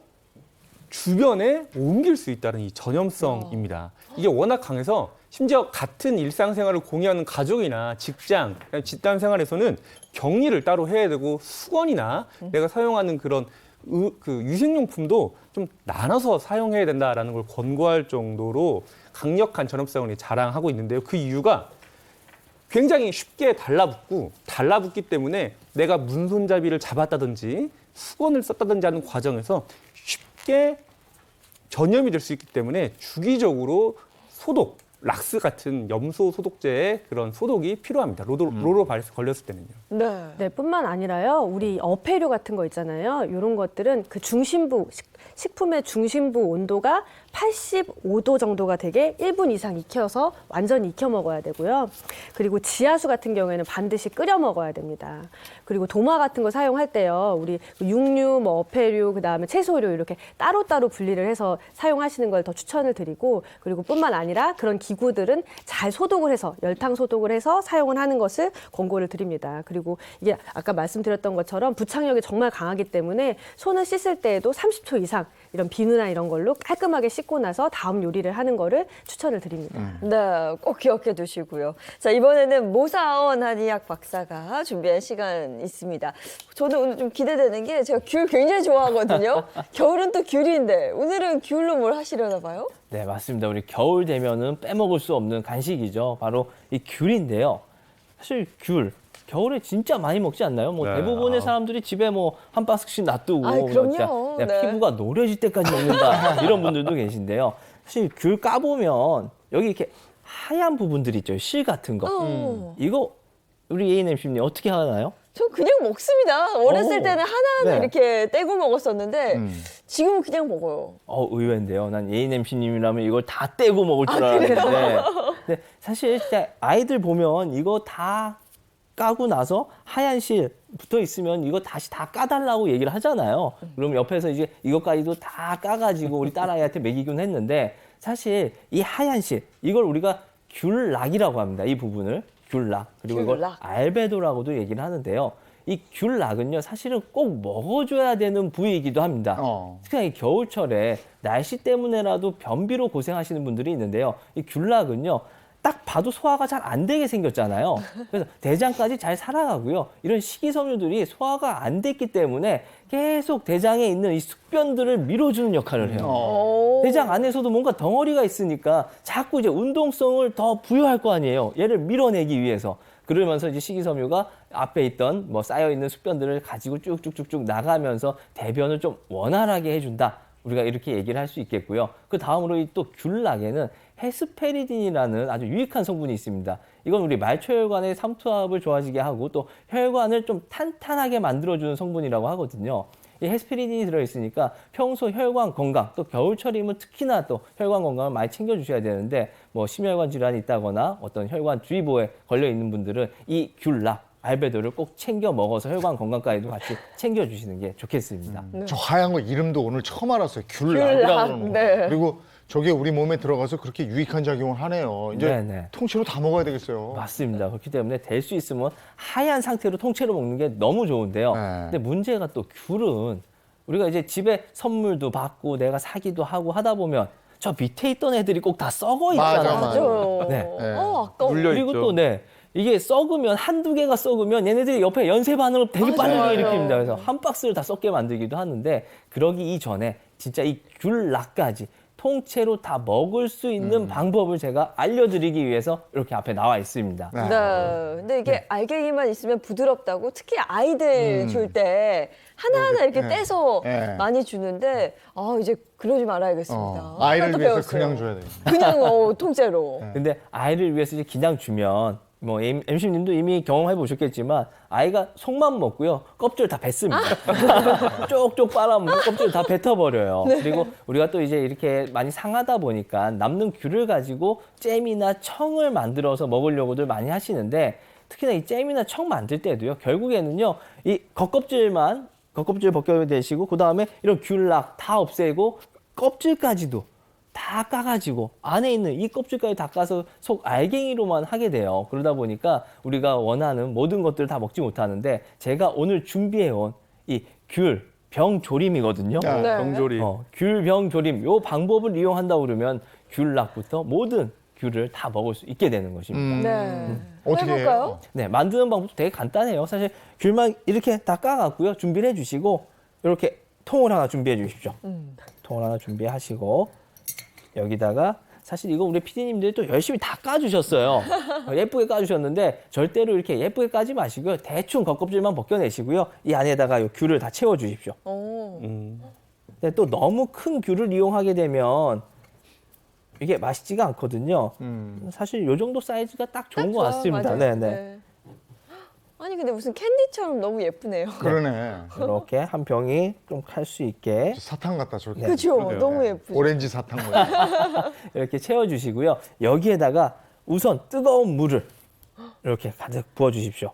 주변에 옮길 수 있다는 이 전염성입니다. 이게 워낙 강해서 심지어 같은 일상생활을 공유하는 가족이나 직장, 집단 생활에서는 격리를 따로 해야 되고 수건이나 내가 사용하는 그런 그 유생용품도 좀 나눠서 사용해야 된다라는 걸 권고할 정도로 강력한 전염성을 자랑하고 있는데요. 그 이유가 굉장히 쉽게 달라붙기 때문에 내가 문손잡이를 잡았다든지 수건을 썼다든지 하는 과정에서 쉽게 전염이 될 수 있기 때문에 주기적으로 소독, 락스 같은 염소 소독제의 그런 소독이 필요합니다. 노로바이러스 걸렸을 때는요. 네, 뿐만 아니라요. 우리 어패류 같은 거 있잖아요. 이런 것들은 그 중심부, 식품의 중심부 온도가 85도 정도가 되게 1분 이상 익혀서 완전히 익혀 먹어야 되고요. 그리고 지하수 같은 경우에는 반드시 끓여 먹어야 됩니다. 그리고 도마 같은 거 사용할 때요. 우리 육류, 뭐 어패류, 그다음에 채소류 이렇게 따로따로 분리를 해서 사용하시는 걸 더 추천을 드리고 그리고 뿐만 아니라 그런 기구들은 잘 소독을 해서 열탕 소독을 해서 사용을 하는 것을 권고를 드립니다. 그리고 이게 아까 말씀드렸던 것처럼 부착력이 정말 강하기 때문에 손을 씻을 때에도 30초 이상 이런 비누나 이런 걸로 깔끔하게 씻고 나서 다음 요리를 하는 거를 추천을 드립니다. 네, 꼭 기억해 두시고요. 자, 이번에는 모사원 한의학 박사가 준비한 시간 있습니다. 저도 오늘 좀 기대되는 게 제가 귤 굉장히 좋아하거든요. 겨울은 또 귤인데 오늘은 귤로 뭘 하시려나 봐요? 네, 맞습니다. 우리 겨울 되면은 빼먹을 수 없는 간식이죠. 바로 이 귤인데요. 사실 겨울에 진짜 많이 먹지 않나요? 뭐 네. 대부분의 사람들이 집에 뭐 한 박스씩 놔두고 아이, 그럼요. 진짜 네. 피부가 노래질 때까지 먹는다 이런 분들도 계신데요. 사실 귤 까보면 여기 이렇게 하얀 부분들이 있죠. 실 같은 거. 이거 우리 A&MC님 어떻게 하나요? 전 그냥 먹습니다. 어렸을 때는 하나하나 네. 이렇게 떼고 먹었었는데 지금은 그냥 먹어요. 의외인데요. 난 A&MC님이라면 이걸 다 떼고 먹을 줄 알았는데. 근데 사실 진짜 아이들 보면 이거 다 까고 나서 하얀 실 붙어 있으면 이거 다시 다 까달라고 얘기를 하잖아요. 그럼 옆에서 이제 이것까지도 다 까가지고 우리 딸아이한테 먹이긴 했는데 사실 이 하얀 실 이걸 우리가 귤락이라고 합니다. 이 부분을 귤락 그리고 이걸 귤락. 알베도라고도 얘기를 하는데요. 이 귤락은요 사실은 꼭 먹어줘야 되는 부위이기도 합니다. 특히 이 겨울철에 날씨 때문에라도 변비로 고생하시는 분들이 있는데요. 이 귤락은요 딱 봐도 소화가 잘 안 되게 생겼잖아요. 그래서 대장까지 잘 살아가고요. 이런 식이섬유들이 소화가 안 됐기 때문에 계속 대장에 있는 이 숙변들을 밀어주는 역할을 해요. 대장 안에서도 뭔가 덩어리가 있으니까 자꾸 이제 운동성을 더 부여할 거 아니에요. 얘를 밀어내기 위해서. 그러면서 이제 식이섬유가 앞에 있던 뭐 쌓여 있는 숙변들을 가지고 쭉쭉쭉쭉 나가면서 대변을 좀 원활하게 해준다. 우리가 이렇게 얘기를 할 수 있겠고요. 그 다음으로 이 또 귤락에는 헤스페리딘이라는 아주 유익한 성분이 있습니다. 이건 우리 말초혈관의 삼투압을 좋아지게 하고 또 혈관을 좀 탄탄하게 만들어주는 성분이라고 하거든요. 이 헤스페리딘이 들어있으니까 평소 혈관 건강, 또 겨울철이면 특히나 또 혈관 건강을 많이 챙겨주셔야 되는데 뭐 심혈관 질환이 있다거나 어떤 혈관 주의보에 걸려있는 분들은 이 귤락, 알베도를 꼭 챙겨 먹어서 혈관 건강까지도 같이 챙겨주시는 게 좋겠습니다. 저 하얀 거 이름도 오늘 처음 알았어요. 귤락이라고 그러는 거. 네. 그리고 저게 우리 몸에 들어가서 그렇게 유익한 작용을 하네요. 이제 네네. 통째로 다 먹어야 되겠어요. 맞습니다. 그렇기 때문에 될 수 있으면 하얀 상태로 통째로 먹는 게 너무 좋은데요. 네. 근데 문제가 또 귤은 우리가 이제 집에 선물도 받고 내가 사기도 하고 하다 보면 저 밑에 있던 애들이 꼭 다 썩어 있잖아요. 맞아. 맞아요. 네. 아까워. 그리고 또 이게 썩으면 한두 개가 썩으면 얘네들이 옆에 연쇄 반응을 되게 빠르게 일으킵니다. 그래서 한 박스를 다 썩게 만들기도 하는데 그러기 이전에 진짜 이 귤락까지 통째로 다 먹을 수 있는 방법을 제가 알려드리기 위해서 이렇게 앞에 나와 있습니다. 네. 네. 근데 이게 알갱이만 있으면 부드럽다고 특히 아이들 줄 때 하나하나 이렇게 떼서 네. 많이 주는데 이제 그러지 말아야겠습니다. 아이를 또 위해서 배웠어요. 그냥 줘야 돼요. 그냥 통째로. 근데 아이를 위해서 이제 그냥 주면 뭐 MC님도 이미 경험해 보셨겠지만 아이가 속만 먹고요 껍질 다 뱉습니다. 쪽쪽 빨아먹고 껍질 다 뱉어버려요. 그리고 우리가 또 이제 이렇게 많이 상하다 보니까 남는 귤을 가지고 잼이나 청을 만들어서 먹으려고들 많이 하시는데 특히나 이 잼이나 청 만들 때도요 결국에는요 이 겉껍질 벗겨내시고 그 다음에 이런 귤락 다 없애고 껍질까지도 다 까가지고 안에 있는 이 껍질까지 다 까서 속 알갱이로만 하게 돼요. 그러다 보니까 우리가 원하는 모든 것들을 다 먹지 못하는데 제가 오늘 준비해온 이 귤 병조림이거든요. 네. 병조림. 귤 병조림 요 방법을 이용한다 그러면 귤락부터 모든 귤을 다 먹을 수 있게 되는 것입니다. 네. 어떻게 해볼까요? 해요? 네, 만드는 방법도 되게 간단해요. 사실 귤만 이렇게 다 까갖고요. 준비를 해주시고 이렇게 통을 하나 준비해 주십시오. 통을 하나 준비하시고 여기다가 사실 이거 우리 PD님들이 또 열심히 다 까주셨어요. 예쁘게 까주셨는데 절대로 이렇게 예쁘게 까지 마시고요. 대충 겉껍질만 벗겨내시고요. 이 안에다가 이 귤을 다 채워주십시오. 근데 또 너무 큰 귤을 이용하게 되면 이게 맛있지가 않거든요. 사실 이 정도 사이즈가 딱 좋은 것 같습니다. 맞아요. 네네. 네. 아니 근데 무슨 캔디처럼 너무 예쁘네요. 그러네. 이렇게 한 병이 좀 칼 수 있게 사탕 같다 저렇게. 그렇죠. 그러게요. 너무 예쁘죠. 오렌지 사탕 모양. 이렇게 채워주시고요. 여기에다가 우선 뜨거운 물을 이렇게 가득 부어주십시오.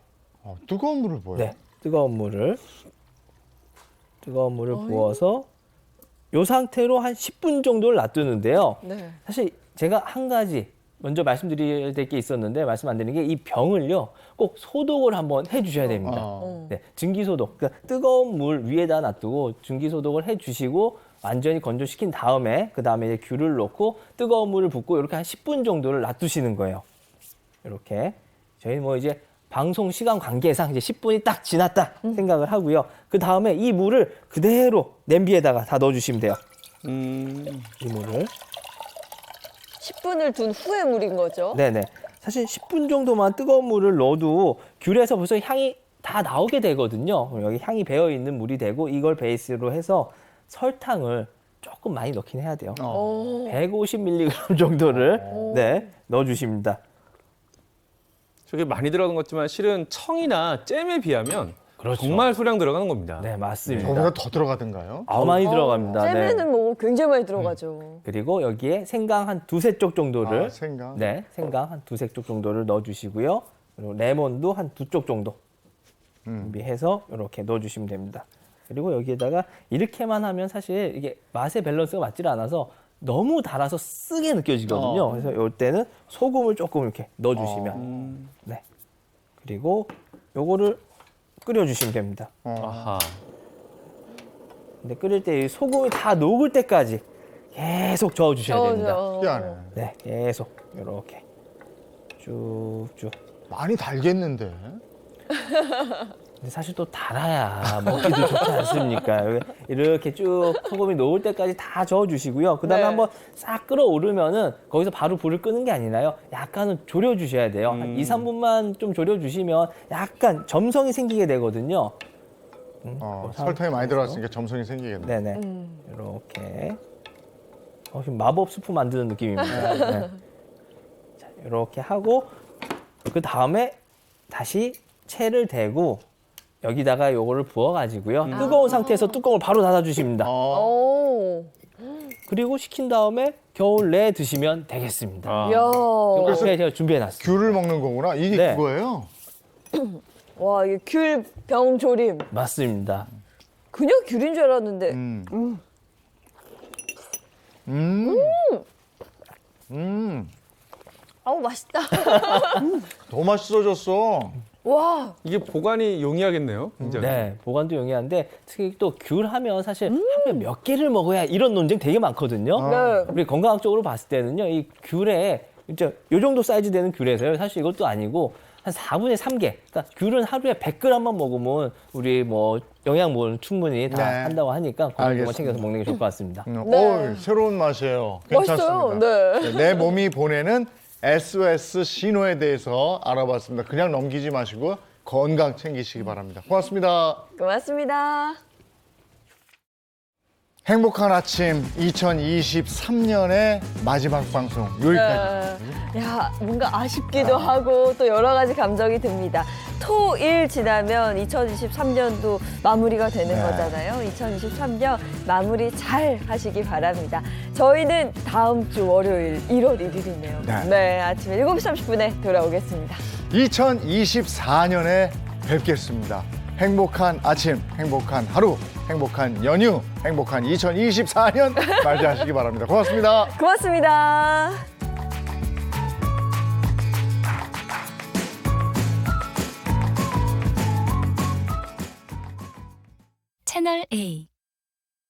뜨거운 물을 부어요. 네, 뜨거운 물을 부어서 이 상태로 한 10분 정도를 놔두는데요. 네. 사실 제가 한 가지 먼저 말씀드릴 게 있었는데 말씀 안 드린 게 이 병을요 꼭 소독을 한번 해주셔야 됩니다. 네, 증기소독. 그러니까 뜨거운 물 위에다 놔두고 증기소독을 해주시고 완전히 건조시킨 다음에 그 다음에 이제 귤을 넣고 뜨거운 물을 붓고 이렇게 한 10분 정도를 놔두시는 거예요. 이렇게 저희 뭐 이제 방송 시간 관계상 이제 10분이 딱 지났다 생각을 하고요. 그 다음에 이 물을 그대로 냄비에다가 다 넣어주시면 돼요. 이 물을. 10분을 둔 후의 물인 거죠. 네네. 사실 10분 정도만 뜨거운 물을 넣어도 귤에서 벌써 향이 다 나오게 되거든요. 여기 향이 배어 있는 물이 되고 이걸 베이스로 해서 설탕을 조금 많이 넣긴 해야 돼요. 150mg 정도를 네, 넣어주십니다. 저게 많이 들어간 것 같지만 실은 청이나 잼에 비하면 그렇죠. 정말 소량 들어가는 겁니다. 네, 맞습니다. 저보다 더 들어가던가요? 더 많이 들어갑니다. 네. 잼에는 뭐 굉장히 많이 들어가죠. 그리고 여기에 생강 한 두세 쪽 정도를 생강. 네, 생강 한 두세 쪽 정도를 넣어주시고요. 그리고 레몬도 한 두 쪽 정도 준비해서 이렇게 넣어주시면 됩니다. 그리고 여기에다가 이렇게만 하면 사실 이게 맛의 밸런스가 맞질 않아서 너무 달아서 쓰게 느껴지거든요. 그래서 이럴 때는 소금을 조금 이렇게 넣어주시면 네. 그리고 요거를 끓여주시면 됩니다. 아하. 근데 끓일 때 이 소금이 다 녹을 때까지 계속 저어주셔야 됩니다. 희한해. 네, 계속 이렇게 쭉쭉. 많이 달겠는데. 근데 사실 또 달아야 먹기도 좋지 않습니까? 이렇게 쭉 소금이 녹을 때까지 다 저어주시고요. 그 다음에 네. 한번 싹 끓어오르면은 거기서 바로 불을 끄는 게 아니라요. 약간은 졸여주셔야 돼요. 한 2, 3분만 좀 졸여주시면 약간 점성이 생기게 되거든요. 설탕이 많이 들어갔으니까 점성이 생기겠네. 네네. 이렇게. 지금 마법 스프 만드는 느낌입니다. 네. 자, 이렇게 하고 그 다음에 다시 채를 대고 여기다가 요거를 부어가지고요. 뜨거운 상태에서 뚜껑을 바로 닫아주십니다. 오. 그리고 식힌 다음에 겨울 내에 드시면 되겠습니다. 야. 이거 앞에 제가 준비해놨습니다. 귤을 먹는 거구나. 이게 네. 그거예요? 와, 이게 귤 병조림. 맞습니다. 그냥 귤인 줄 알았는데. 아우, 맛있다. 더 맛있어졌어. 와. 이게 보관이 용이하겠네요. 굉장히. 네, 보관도 용이한데 특히 또 귤 하면 사실 하루에 몇 개를 먹어야 이런 논쟁 되게 많거든요. 네. 우리 건강학적으로 봤을 때는요, 이 귤에 진짜 요 정도 사이즈 되는 귤에서요, 사실 이것도 아니고 한 4분의 3개. 그러니까 귤은 하루에 100g만 먹으면 우리 뭐 영양분 충분히 다 네. 한다고 하니까 그 정도만 알겠습니다. 챙겨서 먹는 게 좋을 것 같습니다. 새로운 맛이에요. 괜찮습니다. 맛있어요. 네. 내 몸이 보내는 SOS 신호에 대해서 알아봤습니다. 그냥 넘기지 마시고 건강 챙기시기 바랍니다. 고맙습니다. 고맙습니다. 행복한 아침 2023년의 마지막 방송 여기까지. 야, 뭔가 아쉽기도 하고 또 여러 가지 감정이 듭니다. 토, 일 지나면 2023년도 마무리가 되는 네. 거잖아요. 2023년 마무리 잘 하시기 바랍니다. 저희는 다음 주 월요일 1월 1일이네요. 네. 아침 7시 30분에 돌아오겠습니다. 2024년에 뵙겠습니다. 행복한 아침, 행복한 하루, 행복한 연휴, 행복한 2024년 맞이하시기 바랍니다. 고맙습니다. 고맙습니다. 채널 A